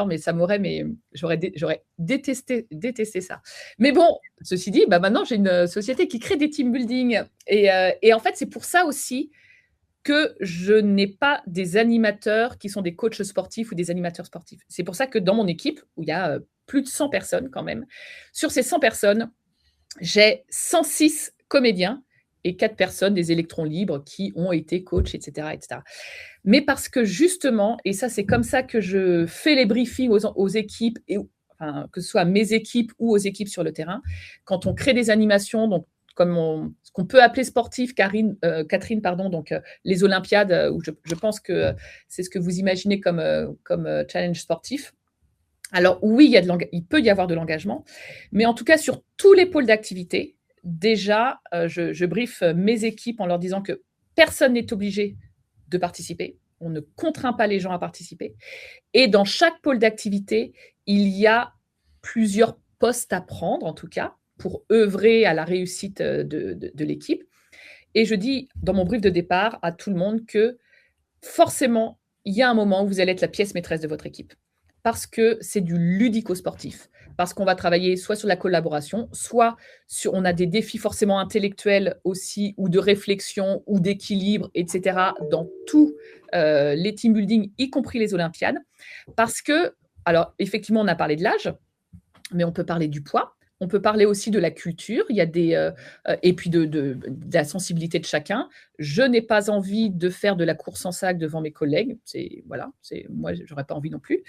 j'aurais détesté ça. Mais bon, ceci dit, bah maintenant, j'ai une société qui crée des team building. Et en fait, c'est pour ça aussi que je n'ai pas des animateurs qui sont des coachs sportifs ou des animateurs sportifs. C'est pour ça que dans mon équipe, où il y a plus de 100 personnes quand même, sur ces 100 personnes, j'ai 106 comédiens et 4 personnes, des électrons libres, qui ont été coachs, etc., etc. Mais parce que justement, et ça c'est comme ça que je fais les briefings aux équipes, que ce soit mes équipes ou aux équipes sur le terrain, quand on crée des animations, donc comme ce qu'on peut appeler sportif, Catherine, donc les Olympiades, où je pense que c'est ce que vous imaginez comme challenge sportif. Alors oui, il peut y avoir de l'engagement, mais en tout cas, sur tous les pôles d'activité, déjà, je briefe mes équipes en leur disant que personne n'est obligé de participer. On ne contraint pas les gens à participer. Et dans chaque pôle d'activité, il y a plusieurs postes à prendre, en tout cas, pour œuvrer à la réussite de l'équipe. Et je dis dans mon brief de départ à tout le monde que forcément, il y a un moment où vous allez être la pièce maîtresse de votre équipe. parce que c'est du ludico-sportif. Parce qu'on va travailler soit sur la collaboration, soit on a des défis forcément intellectuels aussi, ou de réflexion, ou d'équilibre, etc., dans tous les team building, y compris les Olympiades. Parce que, alors effectivement, on a parlé de l'âge, mais on peut parler du poids. On peut parler aussi de la culture, il y a et puis de la sensibilité de chacun. Je n'ai pas envie de faire de la course en sac devant mes collègues. Voilà, moi, j'aurais pas envie non plus.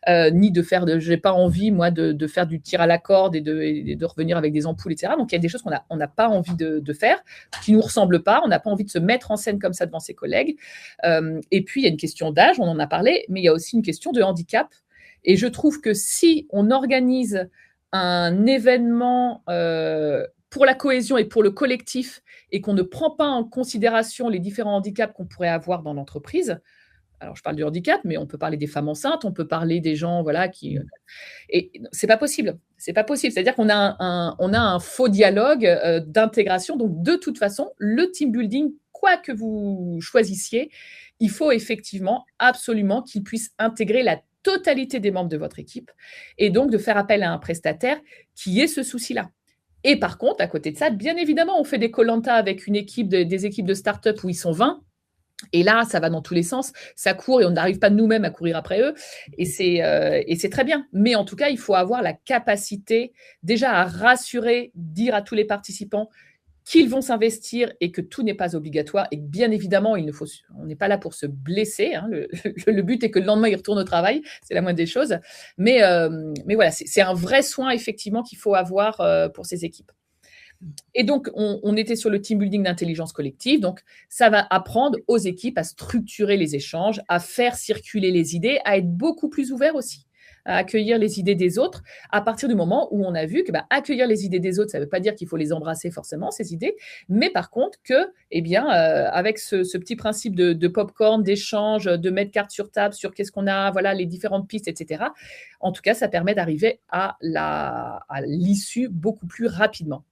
Ni de faire j'ai pas envie, moi, de faire du tir à la corde et de revenir avec des ampoules, etc. Donc, il y a des choses qu'on n'a pas envie de faire, qui nous ressemblent pas. On n'a pas envie de se mettre en scène comme ça devant ses collègues. Et puis, il y a une question d'âge, on en a parlé, mais il y a aussi une question de handicap. Et je trouve que si on organise un événement pour la cohésion et pour le collectif et qu'on ne prend pas en considération les différents handicaps qu'on pourrait avoir dans l'entreprise, alors je parle du handicap, mais on peut parler des femmes enceintes, on peut parler des gens voilà, qui... Et c'est pas possible. C'est pas possible. C'est-à-dire qu'on a un faux dialogue d'intégration. Donc, de toute façon, le team building, quoi que vous choisissiez, il faut effectivement absolument qu'il puisse intégrer la totalité des membres de votre équipe et donc de faire appel à un prestataire qui ait ce souci-là. Et par contre, à côté de ça, bien évidemment, on fait des Koh-Lanta avec une équipe des équipes de start-up où ils sont 20. Et là, ça va dans tous les sens, ça court et on n'arrive pas nous-mêmes à courir après eux. Et c'est très bien. Mais en tout cas, il faut avoir la capacité déjà à rassurer, dire à tous les participants qu'ils vont s'investir et que tout n'est pas obligatoire. Et bien évidemment, on n'est pas là pour se blesser. Hein. Le but est que le lendemain, ils retournent au travail. C'est la moindre des choses. Mais voilà, c'est un vrai soin, effectivement, qu'il faut avoir pour ces équipes. Et donc, on était sur le team building d'intelligence collective. Donc, ça va apprendre aux équipes à structurer les échanges, à faire circuler les idées, à être beaucoup plus ouverts aussi, à accueillir les idées des autres, à partir du moment où on a vu que accueillir les idées des autres, ça ne veut pas dire qu'il faut les embrasser forcément, ces idées, mais par contre que, avec ce petit principe de popcorn, d'échange, de mettre carte sur table sur qu'est-ce qu'on a, voilà, les différentes pistes, etc., en tout cas, ça permet d'arriver à l'issue beaucoup plus rapidement.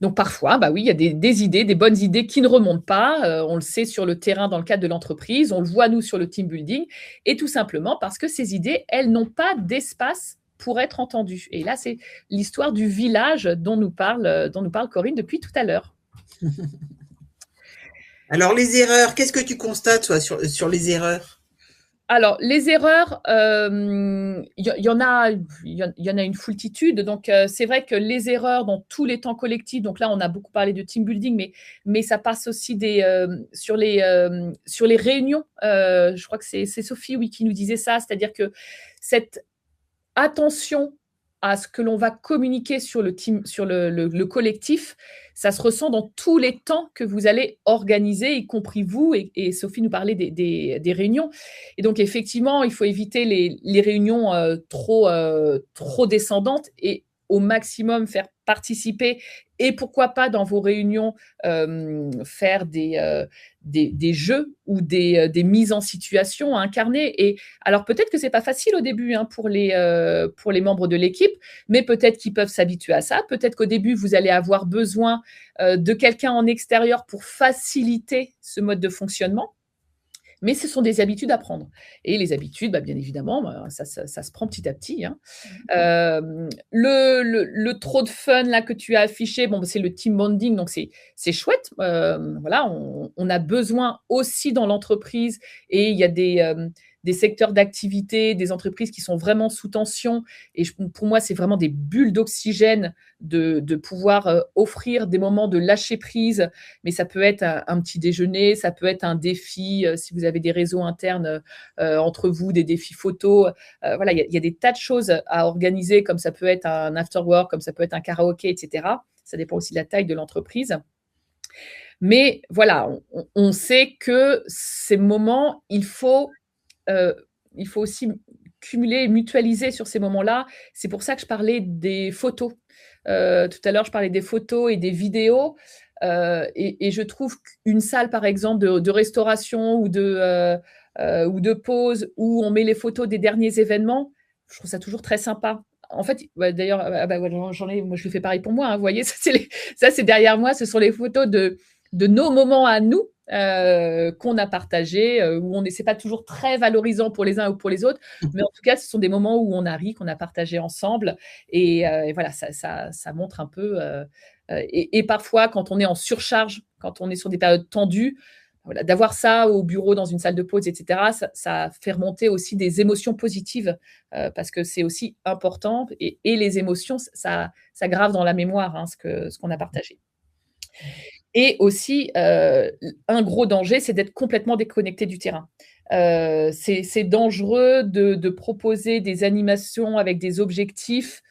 Donc parfois, oui, il y a des idées, des bonnes idées qui ne remontent pas. On le sait sur le terrain dans le cadre de l'entreprise, on le voit nous sur le team building, et tout simplement parce que ces idées, elles n'ont pas d'espace pour être entendues. Et là, c'est l'histoire du village dont nous parle Corinne depuis tout à l'heure. Alors les erreurs, qu'est-ce que tu constates toi, sur les erreurs? Alors, les erreurs, il y en a une foultitude. Donc, c'est vrai que les erreurs dans tous les temps collectifs, donc là, on a beaucoup parlé de team building, mais ça passe aussi sur les réunions. Je crois que c'est Sophie, oui, qui nous disait ça, c'est-à-dire que cette attention à ce que l'on va communiquer sur le collectif, ça se ressent dans tous les temps que vous allez organiser, y compris vous, et Sophie nous parlait des réunions. Et donc, effectivement, il faut éviter les réunions trop descendantes et au maximum faire participer, et pourquoi pas dans vos réunions faire des jeux ou des mises en situation à incarner. Et alors peut-être que c'est pas facile au début pour les membres de l'équipe, mais peut-être qu'ils peuvent s'habituer à ça. Peut-être qu'au début vous allez avoir besoin de quelqu'un en extérieur pour faciliter ce mode de fonctionnement. Mais ce sont des habitudes à prendre. Et les habitudes, bien évidemment, ça se prend petit à petit. Hein. Le trop de fun là, que tu as affiché, c'est le team bonding, donc c'est chouette. Voilà, on a besoin aussi dans l'entreprise, et il y a des secteurs d'activité, des entreprises qui sont vraiment sous tension. Et pour moi, c'est vraiment des bulles d'oxygène de pouvoir offrir des moments de lâcher prise. Mais ça peut être un petit déjeuner, ça peut être un défi, si vous avez des réseaux internes entre vous, des défis photos. Voilà, il y a des tas de choses à organiser, comme ça peut être un after-work, comme ça peut être un karaoké, etc. Ça dépend aussi de la taille de l'entreprise. Mais voilà, on sait que ces moments, il faut aussi cumuler et mutualiser sur ces moments-là. C'est pour ça que je parlais des photos. Tout à l'heure, je parlais des photos et des vidéos. Et je trouve qu'une salle, par exemple, de restauration ou de pause, où on met les photos des derniers événements, je trouve ça toujours très sympa. En fait, d'ailleurs, moi, je le fais pareil pour moi. Hein, vous voyez, ça, c'est derrière moi. Ce sont les photos de nos moments à nous. qu'on a partagés, où c'est pas toujours très valorisant pour les uns ou pour les autres, mais en tout cas, ce sont des moments où on a ri, qu'on a partagé ensemble et voilà, ça montre un peu, et parfois quand on est en surcharge, quand on est sur des périodes tendues, voilà, d'avoir ça au bureau, dans une salle de pause, et cetera, ça fait remonter aussi des émotions positives, parce que c'est aussi important et les émotions, ça grave dans la mémoire, hein, ce qu'on a partagé. Et aussi, un gros danger, c'est d'être complètement déconnecté du terrain. C'est dangereux de proposer des animations avec des objectifs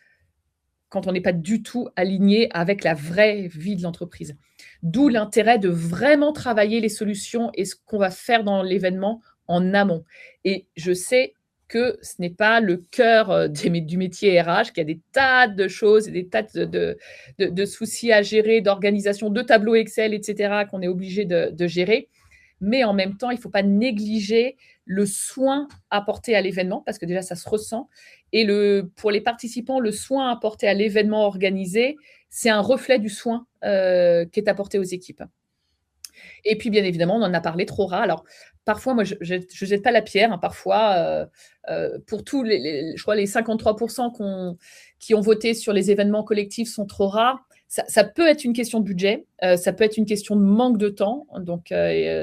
quand on n'est pas du tout aligné avec la vraie vie de l'entreprise. D'où l'intérêt de vraiment travailler les solutions et ce qu'on va faire dans l'événement en amont. Et je sais que ce n'est pas le cœur du métier RH, qu'il y a des tas de choses, des tas de soucis à gérer, d'organisation, de tableaux Excel, etc., qu'on est obligé de gérer. Mais en même temps, il ne faut pas négliger le soin apporté à l'événement, parce que déjà, ça se ressent. Et pour les participants, le soin apporté à l'événement organisé, c'est un reflet du soin qui est apporté aux équipes. Et puis, bien évidemment, on en a parlé, trop rare. Alors, parfois, moi, je ne jette pas la pierre. Hein, parfois, pour tous je crois, les 53% qui ont voté sur les événements collectifs sont trop rares. Ça peut être une question de budget, ça peut être une question de manque de temps. Donc,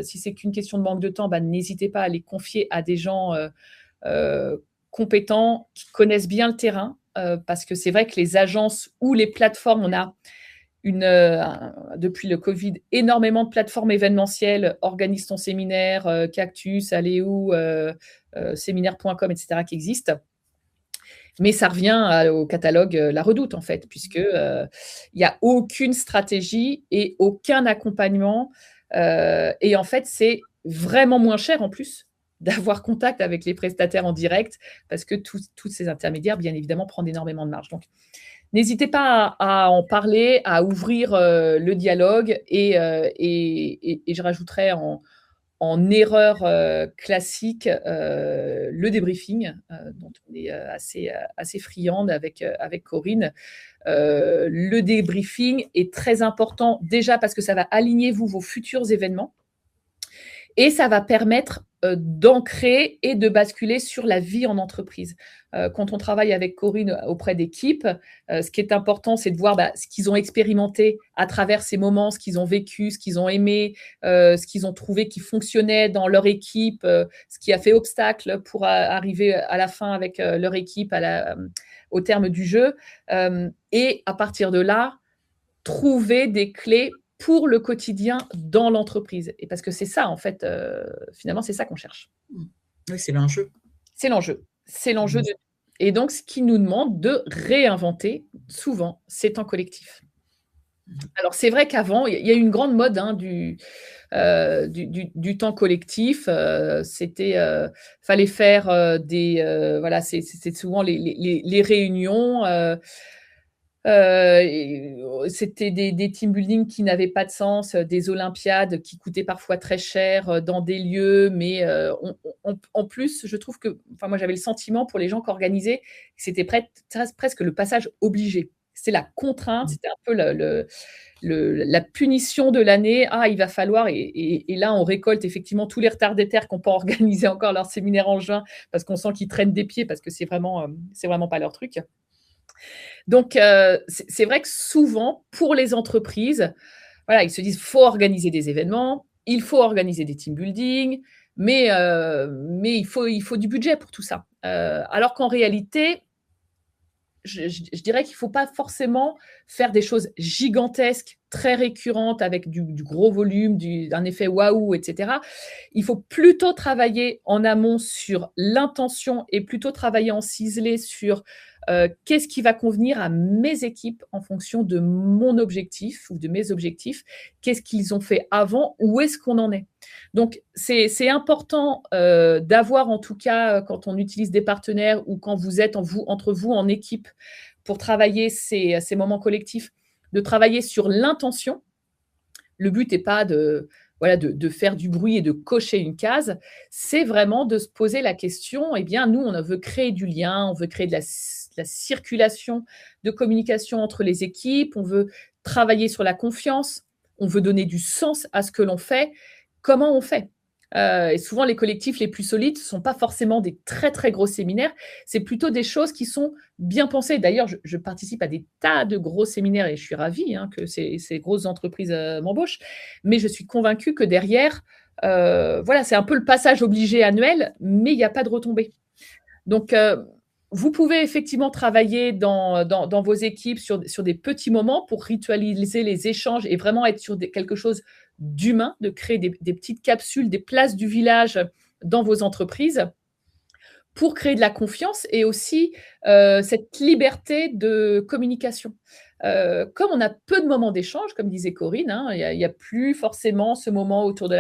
si c'est qu'une question de manque de temps, n'hésitez pas à les confier à des gens compétents, qui connaissent bien le terrain, parce que c'est vrai que les agences ou les plateformes, on a depuis le Covid, énormément de plateformes événementielles, Organise ton séminaire, Cactus, Aléou, séminaire.com, etc., qui existent. Mais ça revient au catalogue La Redoute, en fait, puisque il n'y a aucune stratégie et aucun accompagnement. Et en fait, c'est vraiment moins cher, en plus, d'avoir contact avec les prestataires en direct, parce que tous ces intermédiaires, bien évidemment, prennent énormément de marge. Donc, n'hésitez pas à en parler, à ouvrir le dialogue et je rajouterais en erreur classique le débriefing, dont on est assez friande avec Corinne. Le débriefing est très important déjà parce que ça va aligner vos futurs événements et ça va permettre d'ancrer et de basculer sur la vie en entreprise. Quand on travaille avec Corinne auprès d'équipes, ce qui est important, c'est de voir ce qu'ils ont expérimenté à travers ces moments, ce qu'ils ont vécu, ce qu'ils ont aimé, ce qu'ils ont trouvé qui fonctionnait dans leur équipe, ce qui a fait obstacle pour arriver à la fin avec leur équipe au terme du jeu. Et à partir de là, trouver des clés pour le quotidien dans l'entreprise. Et parce que c'est ça, en fait, finalement, c'est ça qu'on cherche. Oui, c'est l'enjeu. C'est l'enjeu. C'est l'enjeu. Et donc, ce qui nous demande de réinventer, souvent, ces temps collectifs. Alors, c'est vrai qu'avant, il y a eu une grande mode du temps collectif. Fallait faire voilà, c'est souvent les réunions. C'était des team building qui n'avaient pas de sens, des olympiades qui coûtaient parfois très cher dans des lieux, mais en plus, je trouve que, enfin, moi, j'avais le sentiment pour les gens qui organisaient que c'était presque le passage obligé. C'est la contrainte, c'était un peu la punition de l'année. Ah, il va falloir, et là, on récolte effectivement tous les retardataires qui n'ont pas organisé encore leur séminaire en juin parce qu'on sent qu'ils traînent des pieds parce que c'est vraiment pas leur truc. Donc, c'est vrai que souvent, pour les entreprises, voilà, ils se disent: «Faut organiser des événements, il faut organiser des team building, mais il faut du budget pour tout ça». Alors qu'en réalité, je dirais qu'il ne faut pas forcément faire des choses gigantesques, très récurrentes, avec du gros volume, un effet waouh, et cetera. Il faut plutôt travailler en amont sur l'intention et plutôt travailler en ciselé sur qu'est-ce qui va convenir à mes équipes en fonction de mon objectif ou de mes objectifs, qu'est-ce qu'ils ont fait avant, où est-ce qu'on en est. Donc, c'est important d'avoir, en tout cas, quand on utilise des partenaires ou quand vous êtes entre vous en équipe pour travailler ces moments collectifs, de travailler sur l'intention. Le but n'est pas de faire du bruit et de cocher une case, c'est vraiment de se poser la question, eh bien, nous, on veut créer du lien, on veut créer de la circulation de communication entre les équipes, on veut travailler sur la confiance, on veut donner du sens à ce que l'on fait. comment on fait? Et souvent, les collectifs les plus solides ne sont pas forcément des très, très gros séminaires, c'est plutôt des choses qui sont bien pensées. D'ailleurs, je participe à des tas de gros séminaires et je suis ravie hein, que ces grosses entreprises m'embauchent, mais je suis convaincue que derrière, voilà, c'est un peu le passage obligé annuel, mais il n'y a pas de retombées. Donc, vous pouvez effectivement travailler dans vos équipes sur des petits moments pour ritualiser les échanges et vraiment être sur quelque chose d'humain, de créer des petites capsules, des places du village dans vos entreprises pour créer de la confiance et aussi cette liberté de communication. Comme on a peu de moments d'échange, comme disait Corinne, hein, il y a plus forcément ce moment autour de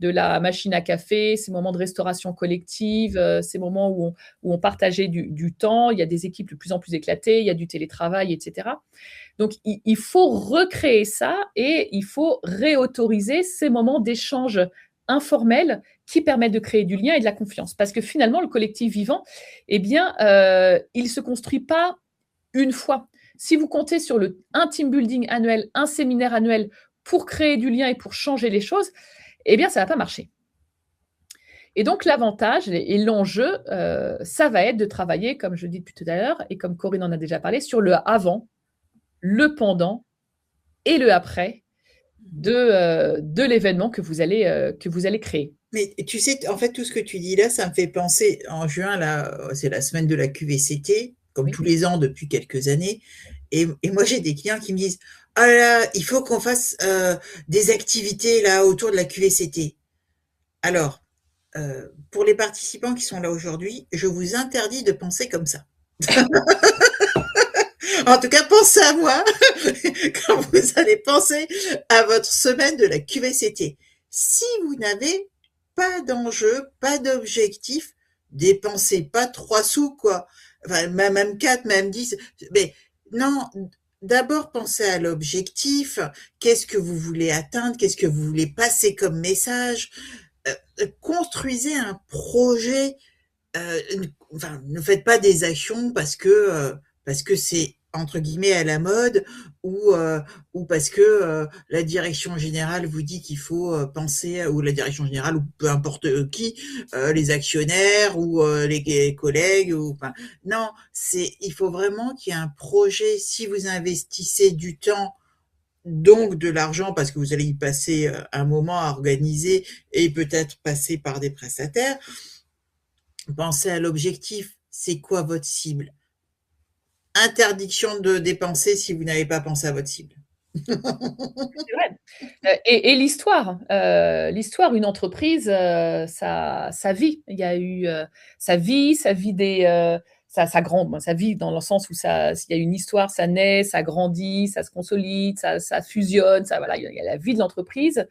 la machine à café, ces moments de restauration collective, ces moments où on partageait du temps. Il y a des équipes de plus en plus éclatées, il y a du télétravail, etc. Donc, il faut recréer ça et il faut réautoriser ces moments d'échange informels qui permettent de créer du lien et de la confiance. Parce que finalement, le collectif vivant, eh bien, il ne se construit pas une fois. Si vous comptez sur un team building annuel, un séminaire annuel pour créer du lien et pour changer les choses, eh bien, ça ne va pas marcher. Et donc, l'avantage et l'enjeu, ça va être de travailler, comme je dis depuis tout à l'heure, et comme Corinne en a déjà parlé, sur le avant, le pendant et le après de l'événement que vous allez créer. Mais tu sais, en fait, tout ce que tu dis là, ça me fait penser, en juin, là, c'est la semaine de la QVCT, comme Oui. tous les ans depuis quelques années. Et moi, j'ai des clients qui me disent, ah là, il faut qu'on fasse des activités là autour de la QVCT. Alors, pour les participants qui sont là aujourd'hui, je vous interdis de penser comme ça. En tout cas, pensez à moi quand vous allez penser à votre semaine de la QVCT. Si vous n'avez pas d'enjeu, pas d'objectif, dépensez pas 3 sous, quoi. Enfin, même 4, même 10. Mais non, d'abord pensez à l'objectif. Qu'est-ce que vous voulez atteindre? Qu'est-ce que vous voulez passer comme message? Construisez un projet. euh, enfin, ne faites pas des actions parce que c'est entre guillemets à la mode ou parce que la direction générale vous dit qu'il faut penser ou la direction générale ou peu importe qui les actionnaires ou les collègues ou enfin non c'est il faut vraiment qu'il y ait un projet si vous investissez du temps donc de l'argent parce que vous allez y passer un moment à organiser et peut-être passer par des prestataires. Pensez à l'objectif. C'est quoi votre cible? Interdiction de dépenser si vous n'avez pas pensé à votre cible. C'est vrai. Et l'histoire, une entreprise, ça vit. Il y a eu ça vit ça grandit, ça vit dans le sens où il y a une histoire, ça naît, ça grandit, ça se consolide, ça fusionne, voilà, il y a la vie de l'entreprise.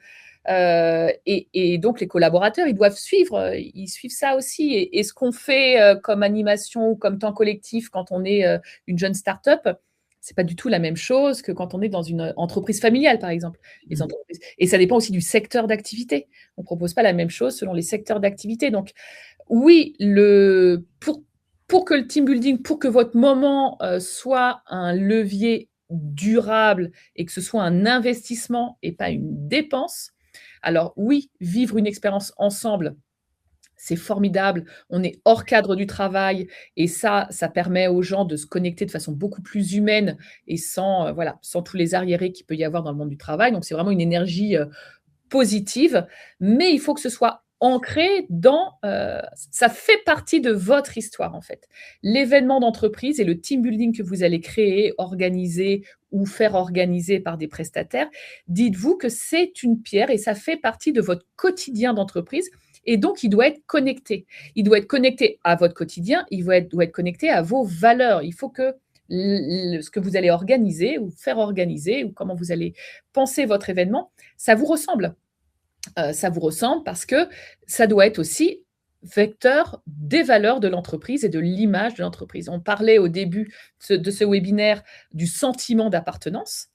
Et donc les collaborateurs, ils suivent ça aussi. Et ce qu'on fait comme animation ou comme temps collectif quand on est une jeune start-up, c'est pas du tout la même chose que quand on est dans une entreprise familiale, par exemple. Et ça dépend aussi du secteur d'activité. On ne propose pas la même chose selon les secteurs d'activité. Donc, oui, pour que le team building, pour que votre moment soit un levier durable et que ce soit un investissement et pas une dépense, alors oui, vivre une expérience ensemble, c'est formidable. On est hors cadre du travail et ça permet aux gens de se connecter de façon beaucoup plus humaine et sans tous les arriérés qu'il peut y avoir dans le monde du travail. Donc, c'est vraiment une énergie positive, mais il faut que ce soit ancré ça fait partie de votre histoire en fait. L'événement d'entreprise et le team building que vous allez créer, organiser ou faire organiser par des prestataires, dites-vous que c'est une pierre et ça fait partie de votre quotidien d'entreprise. Et donc, il doit être connecté. Il doit être connecté à votre quotidien, doit être connecté à vos valeurs. Il faut que ce que vous allez organiser ou faire organiser ou comment vous allez penser votre événement, ça vous ressemble. Ça vous ressemble parce que ça doit être aussi vecteur des valeurs de l'entreprise et de l'image de l'entreprise. On parlait au début de ce webinaire du sentiment d'appartenance.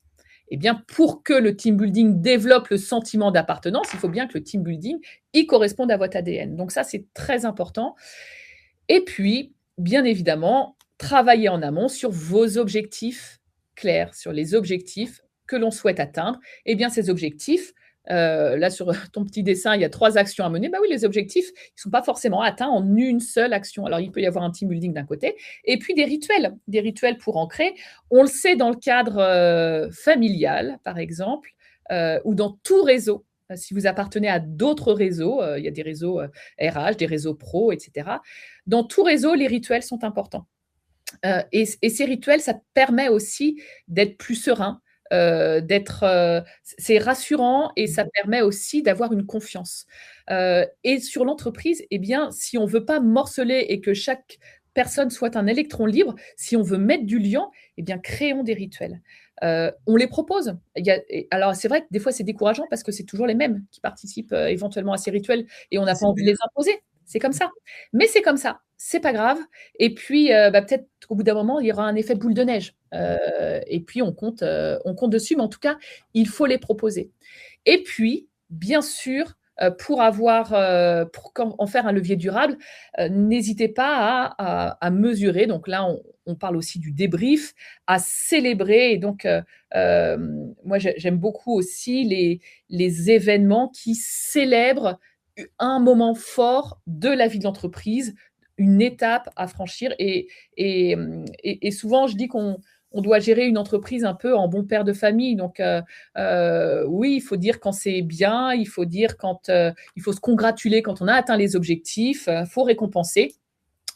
Eh bien, pour que le team building développe le sentiment d'appartenance, il faut bien que le team building y corresponde à votre ADN. Donc ça, c'est très important. Et puis, bien évidemment, travailler en amont sur vos objectifs clairs, sur les objectifs que l'on souhaite atteindre. Eh bien, ces objectifs, Là, sur ton petit dessin, il y a 3 actions à mener. Bah oui, les objectifs, ils ne sont pas forcément atteints en une seule action. Alors, il peut y avoir un team building d'un côté et puis des rituels pour ancrer. On le sait dans le cadre, familial, par exemple, ou dans tout réseau. Si vous appartenez à d'autres réseaux, il y a des réseaux, RH, des réseaux pro et cetera. Dans tout réseau, les rituels sont importants. Et ces rituels, ça permet aussi d'être plus serein, c'est rassurant et ça permet aussi d'avoir une confiance. Et sur l'entreprise, eh bien, si on veut pas morceler et que chaque personne soit un électron libre, si on veut mettre du lien, eh bien, créons des rituels. On les propose. Alors, c'est vrai que des fois, c'est décourageant parce que c'est toujours les mêmes qui participent éventuellement à ces rituels et on n'a pas envie de les imposer. C'est comme ça. Mais c'est comme ça. C'est pas grave. Et puis, peut-être qu'au bout d'un moment, il y aura un effet boule de neige. Et puis, on compte dessus, mais en tout cas, il faut les proposer. Et puis, bien sûr, pour en faire un levier durable, n'hésitez pas à mesurer. Donc là, on parle aussi du débrief, à célébrer. Et donc, moi, j'aime beaucoup aussi les événements qui célèbrent un moment fort de la vie de l'entreprise, une étape à franchir. Et souvent, je dis qu'on doit gérer une entreprise un peu en bon père de famille. Donc, oui, il faut dire quand c'est bien, il faut dire quand il faut se congratuler quand on a atteint les objectifs, il faut récompenser.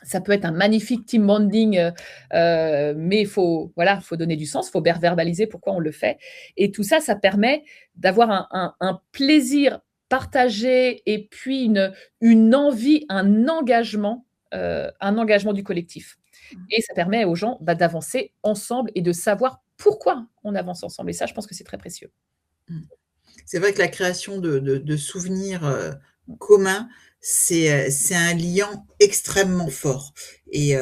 Ça peut être un magnifique team bonding, mais faut donner du sens, il faut verbaliser pourquoi on le fait. Et tout ça, ça permet d'avoir un plaisir partagé et puis une envie, un engagement du collectif. Et ça permet aux gens d'avancer ensemble et de savoir pourquoi on avance ensemble. Et ça, je pense que c'est très précieux. C'est vrai que la création de souvenirs communs, c'est un lien extrêmement fort. Et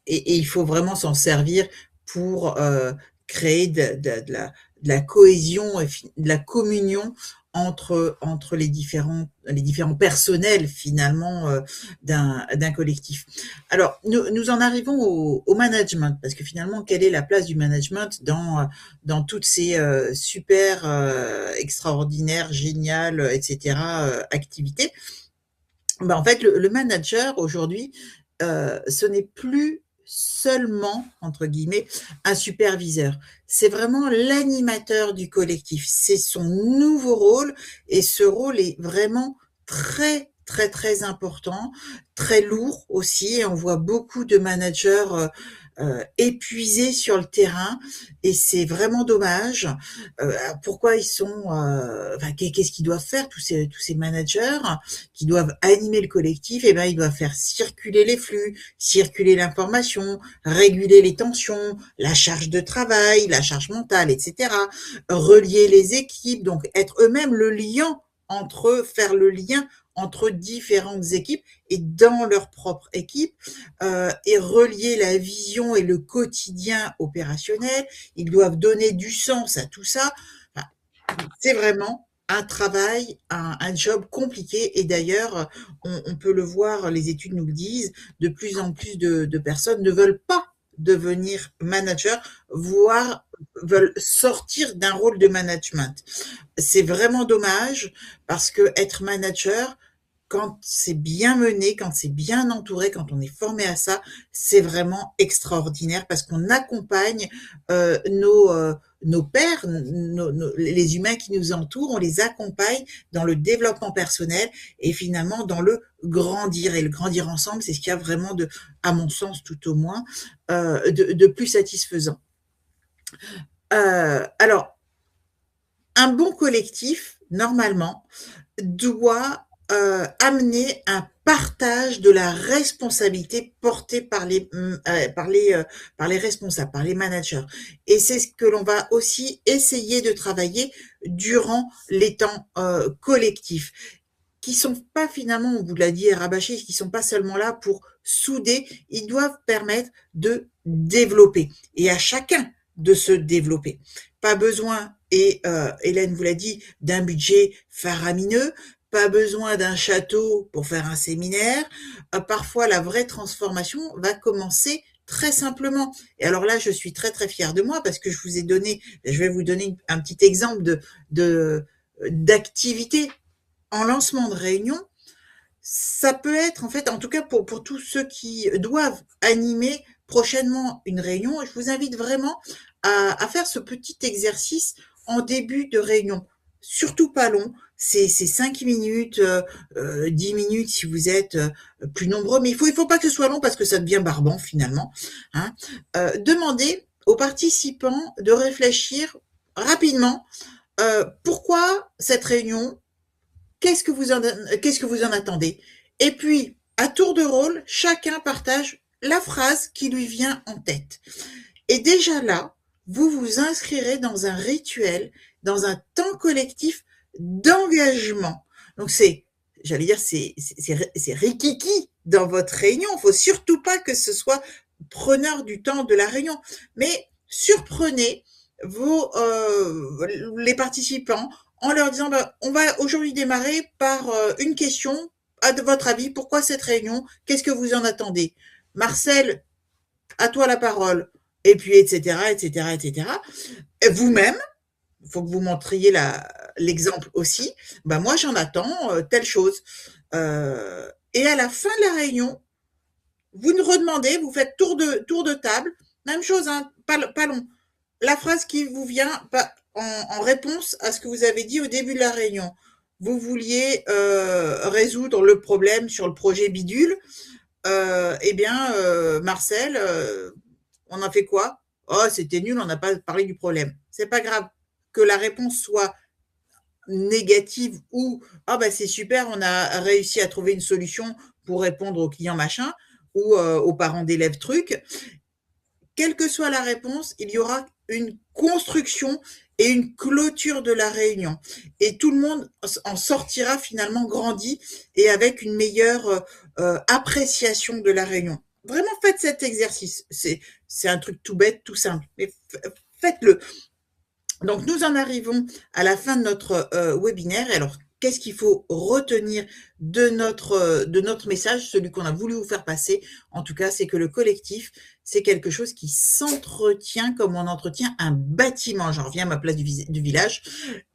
il faut vraiment s'en servir pour créer de la cohésion et de la communion entre les différents personnels finalement d'un collectif. Alors, nous en arrivons au management, parce que finalement, quelle est la place du management dans toutes ces super extraordinaires, géniales, etc. Activités? Ben, en fait, le manager aujourd'hui, ce n'est plus seulement, entre guillemets, un superviseur. C'est vraiment l'animateur du collectif. C'est son nouveau rôle et ce rôle est vraiment très, très, très important, très lourd aussi. Et on voit beaucoup de managers épuisés sur le terrain et c'est vraiment dommage. Pourquoi ils sont, enfin, qu'est-ce qu'ils doivent faire tous ces managers qui doivent animer le collectif? Eh ben, ils doivent faire circuler les flux, circuler l'information, réguler les tensions, la charge de travail, la charge mentale, etc. Relier les équipes, donc être eux-mêmes le lien faire le lien entre différentes équipes et dans leur propre équipe, et relier la vision et le quotidien opérationnel. Ils doivent donner du sens à tout ça. Enfin, c'est vraiment un travail, un job compliqué. Et d'ailleurs, on peut le voir, les études nous le disent, de plus en plus de personnes ne veulent pas devenir manager, voire veulent sortir d'un rôle de management. C'est vraiment dommage parce que être manager, quand c'est bien mené, quand c'est bien entouré, quand on est formé à ça, c'est vraiment extraordinaire parce qu'on accompagne nos pairs, les humains qui nous entourent, on les accompagne dans le développement personnel et finalement dans le grandir. Et le grandir ensemble, c'est ce qu'il y a vraiment à mon sens tout au moins, de plus satisfaisant. Alors, un bon collectif, normalement, doit amener un partage de la responsabilité portée par les responsables, par les managers. Et c'est ce que l'on va aussi essayer de travailler durant les temps collectifs, qui sont pas finalement, on vous l'a dit et rabâché, qui sont pas seulement là pour souder, ils doivent permettre de développer et à chacun de se développer. Pas besoin, et Hélène vous l'a dit, d'un budget faramineux, pas besoin d'un château pour faire un séminaire. Parfois, la vraie transformation va commencer très simplement. Et alors là, je suis très très fière de moi parce que je vais vous donner un petit exemple d'activité en lancement de réunion, ça peut être, en fait, en tout cas pour tous ceux qui doivent animer prochainement une réunion, je vous invite vraiment à faire ce petit exercice en début de réunion. Surtout pas long, c'est 5 minutes, 10 minutes si vous êtes plus nombreux, mais il faut pas que ce soit long parce que ça devient barbant finalement. Hein. Demandez aux participants de réfléchir rapidement pourquoi cette réunion, qu'est-ce que vous en attendez? Et puis, à tour de rôle, chacun partage la phrase qui lui vient en tête. Et déjà là, vous vous inscrirez dans un rituel, dans un temps collectif d'engagement. Donc j'allais dire, c'est rikiki dans votre réunion. Il ne faut surtout pas que ce soit preneur du temps de la réunion, mais surprenez les participants en leur disant, bah, on va aujourd'hui démarrer par une question. À votre avis, pourquoi cette réunion? Qu'est-ce que vous en attendez? Marcel, à toi la parole. Et puis, etc., etc., etc. Vous-même, il faut que vous montriez l'exemple aussi. Ben moi, j'en attends telle chose. Et à la fin de la réunion, vous nous redemandez, vous faites tour de table. Même chose, hein, pas long. La phrase qui vous vient en réponse à ce que vous avez dit au début de la réunion. Vous vouliez résoudre le problème sur le projet bidule. Eh bien, Marcel, on a fait quoi? Oh, c'était nul, on n'a pas parlé du problème. C'est pas grave que la réponse soit négative ou ah bah c'est super, on a réussi à trouver une solution pour répondre aux clients machin ou aux parents d'élèves truc. Quelle que soit la réponse, il y aura une construction et une clôture de la réunion. Et tout le monde en sortira finalement grandi et avec une meilleure appréciation de la réunion. Vraiment, faites cet exercice. C'est un truc tout bête, tout simple, mais faites-le. Donc, nous en arrivons à la fin de notre webinaire. Alors, qu'est-ce qu'il faut retenir de notre message, celui qu'on a voulu vous faire passer? En tout cas, c'est que le collectif, c'est quelque chose qui s'entretient comme on entretient un bâtiment. J'en reviens à ma place du village.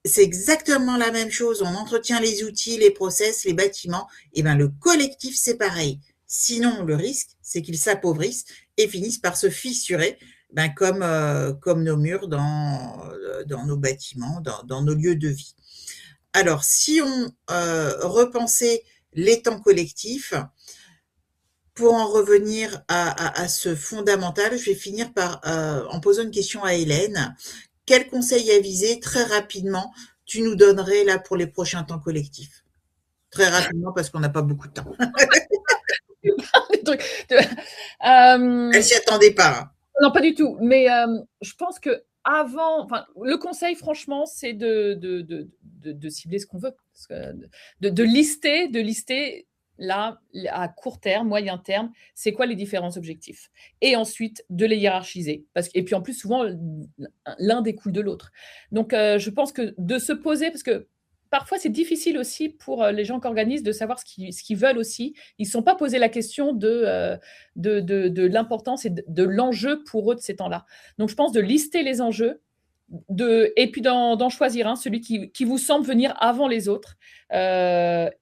C'est exactement la même chose. On entretient les outils, les process, les bâtiments. Et bien, le collectif, c'est pareil. Sinon, le risque, c'est qu'ils s'appauvrissent et finissent par se fissurer, ben comme nos murs dans nos bâtiments, dans nos lieux de vie. Alors, si on repensait les temps collectifs, pour en revenir à ce fondamental, je vais finir par en posant une question à Hélène. Quel conseil avisé, très rapidement, tu nous donnerais là pour les prochains temps collectifs? Très rapidement, parce qu'on n'a pas beaucoup de temps. Elle s'y attendait pas. Hein. Non, pas du tout. Mais je pense que le conseil, franchement, c'est de cibler ce qu'on veut. De lister là, à court terme, moyen terme, c'est quoi les différents objectifs. Et ensuite, de les hiérarchiser. Et puis en plus, souvent, l'un découle de l'autre. Donc, je pense que de se poser, parce que parfois, c'est difficile aussi pour les gens qui organisent de savoir ce qu'ils veulent aussi. Ils ne se sont pas posé la question de l'importance et de l'enjeu pour eux de ces temps-là. Donc, je pense de lister les enjeux et puis d'en choisir un, celui qui vous semble venir avant les autres.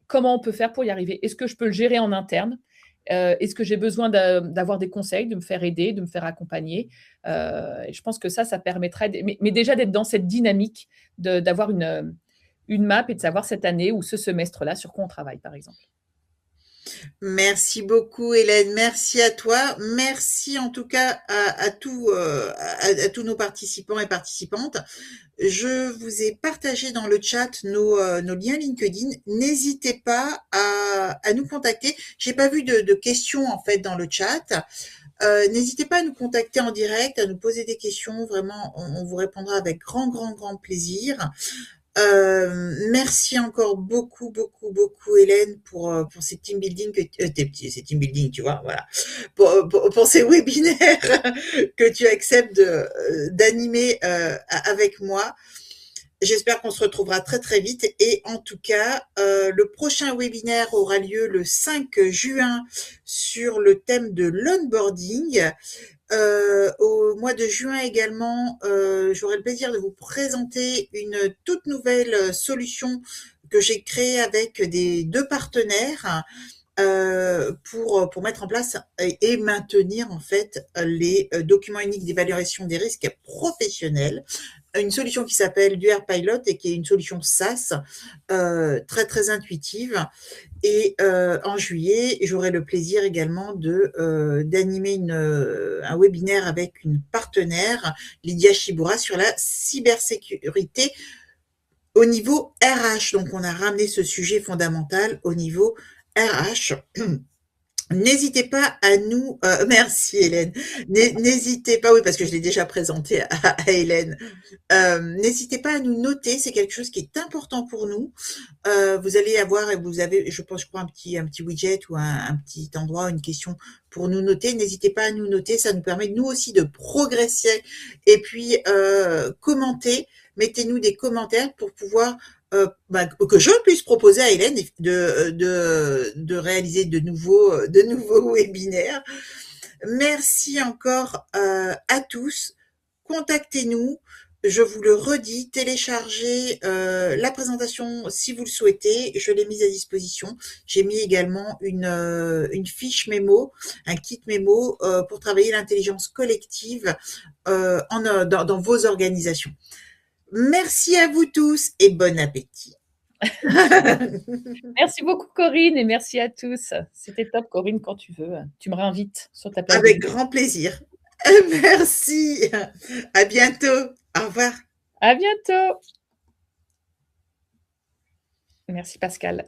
Comment on peut faire pour y arriver? Est-ce que je peux le gérer en interne? Est-ce que j'ai besoin d'avoir des conseils, de me faire aider, de me faire accompagner? Et je pense que ça permettrait, mais déjà d'être dans cette dynamique, d'avoir une map et de savoir cette année ou ce semestre-là sur quoi on travaille, par exemple. Merci beaucoup, Hélène. Merci à toi. Merci en tout cas à tous nos participants et participantes. Je vous ai partagé dans le chat nos liens LinkedIn. N'hésitez pas à nous contacter. J'ai pas vu de questions en fait dans le chat. N'hésitez pas à nous contacter en direct, à nous poser des questions. Vraiment, on vous répondra avec grand plaisir. Merci encore beaucoup Hélène pour ces team building ces team building, tu vois, voilà, pour ces webinaires que tu acceptes d'animer avec moi. J'espère qu'on se retrouvera très vite et en tout cas, le prochain webinaire aura lieu le 5 juin sur le thème de l'onboarding. Au mois de juin également, j'aurai le plaisir de vous présenter une toute nouvelle solution que j'ai créée avec des 2 partenaires, pour mettre en place et maintenir en fait les documents uniques d'évaluation des risques professionnels. Une solution qui s'appelle DuerPilot et qui est une solution SaaS très très intuitive. Et en juillet, j'aurai le plaisir également d'animer un webinaire avec une partenaire, Lydia Shibura, sur la cybersécurité au niveau RH. Donc, on a ramené ce sujet fondamental au niveau RH. N'hésitez pas à nous, merci Hélène, n'hésitez pas, oui, parce que je l'ai déjà présenté à Hélène, n'hésitez pas à nous noter, c'est quelque chose qui est important pour nous. Vous allez avoir, et vous avez, je crois, un petit widget ou un petit endroit, une question pour nous noter. N'hésitez pas à nous noter, ça nous permet nous aussi de progresser. Et puis, commentez, mettez-nous des commentaires pour pouvoir que je puisse proposer à Hélène de réaliser de nouveaux webinaires. Merci encore à tous. Contactez-nous. Je vous le redis, téléchargez la présentation si vous le souhaitez. Je l'ai mise à disposition. J'ai mis également une fiche mémo, un kit mémo pour travailler l'intelligence collective dans vos organisations. Merci à vous tous et bon appétit. Merci beaucoup Corinne et merci à tous. C'était top Corinne, quand tu veux. Tu me réinvites sur ta plage Avec de grand plaisir. Merci. À bientôt. Au revoir. À bientôt. Merci Pascal.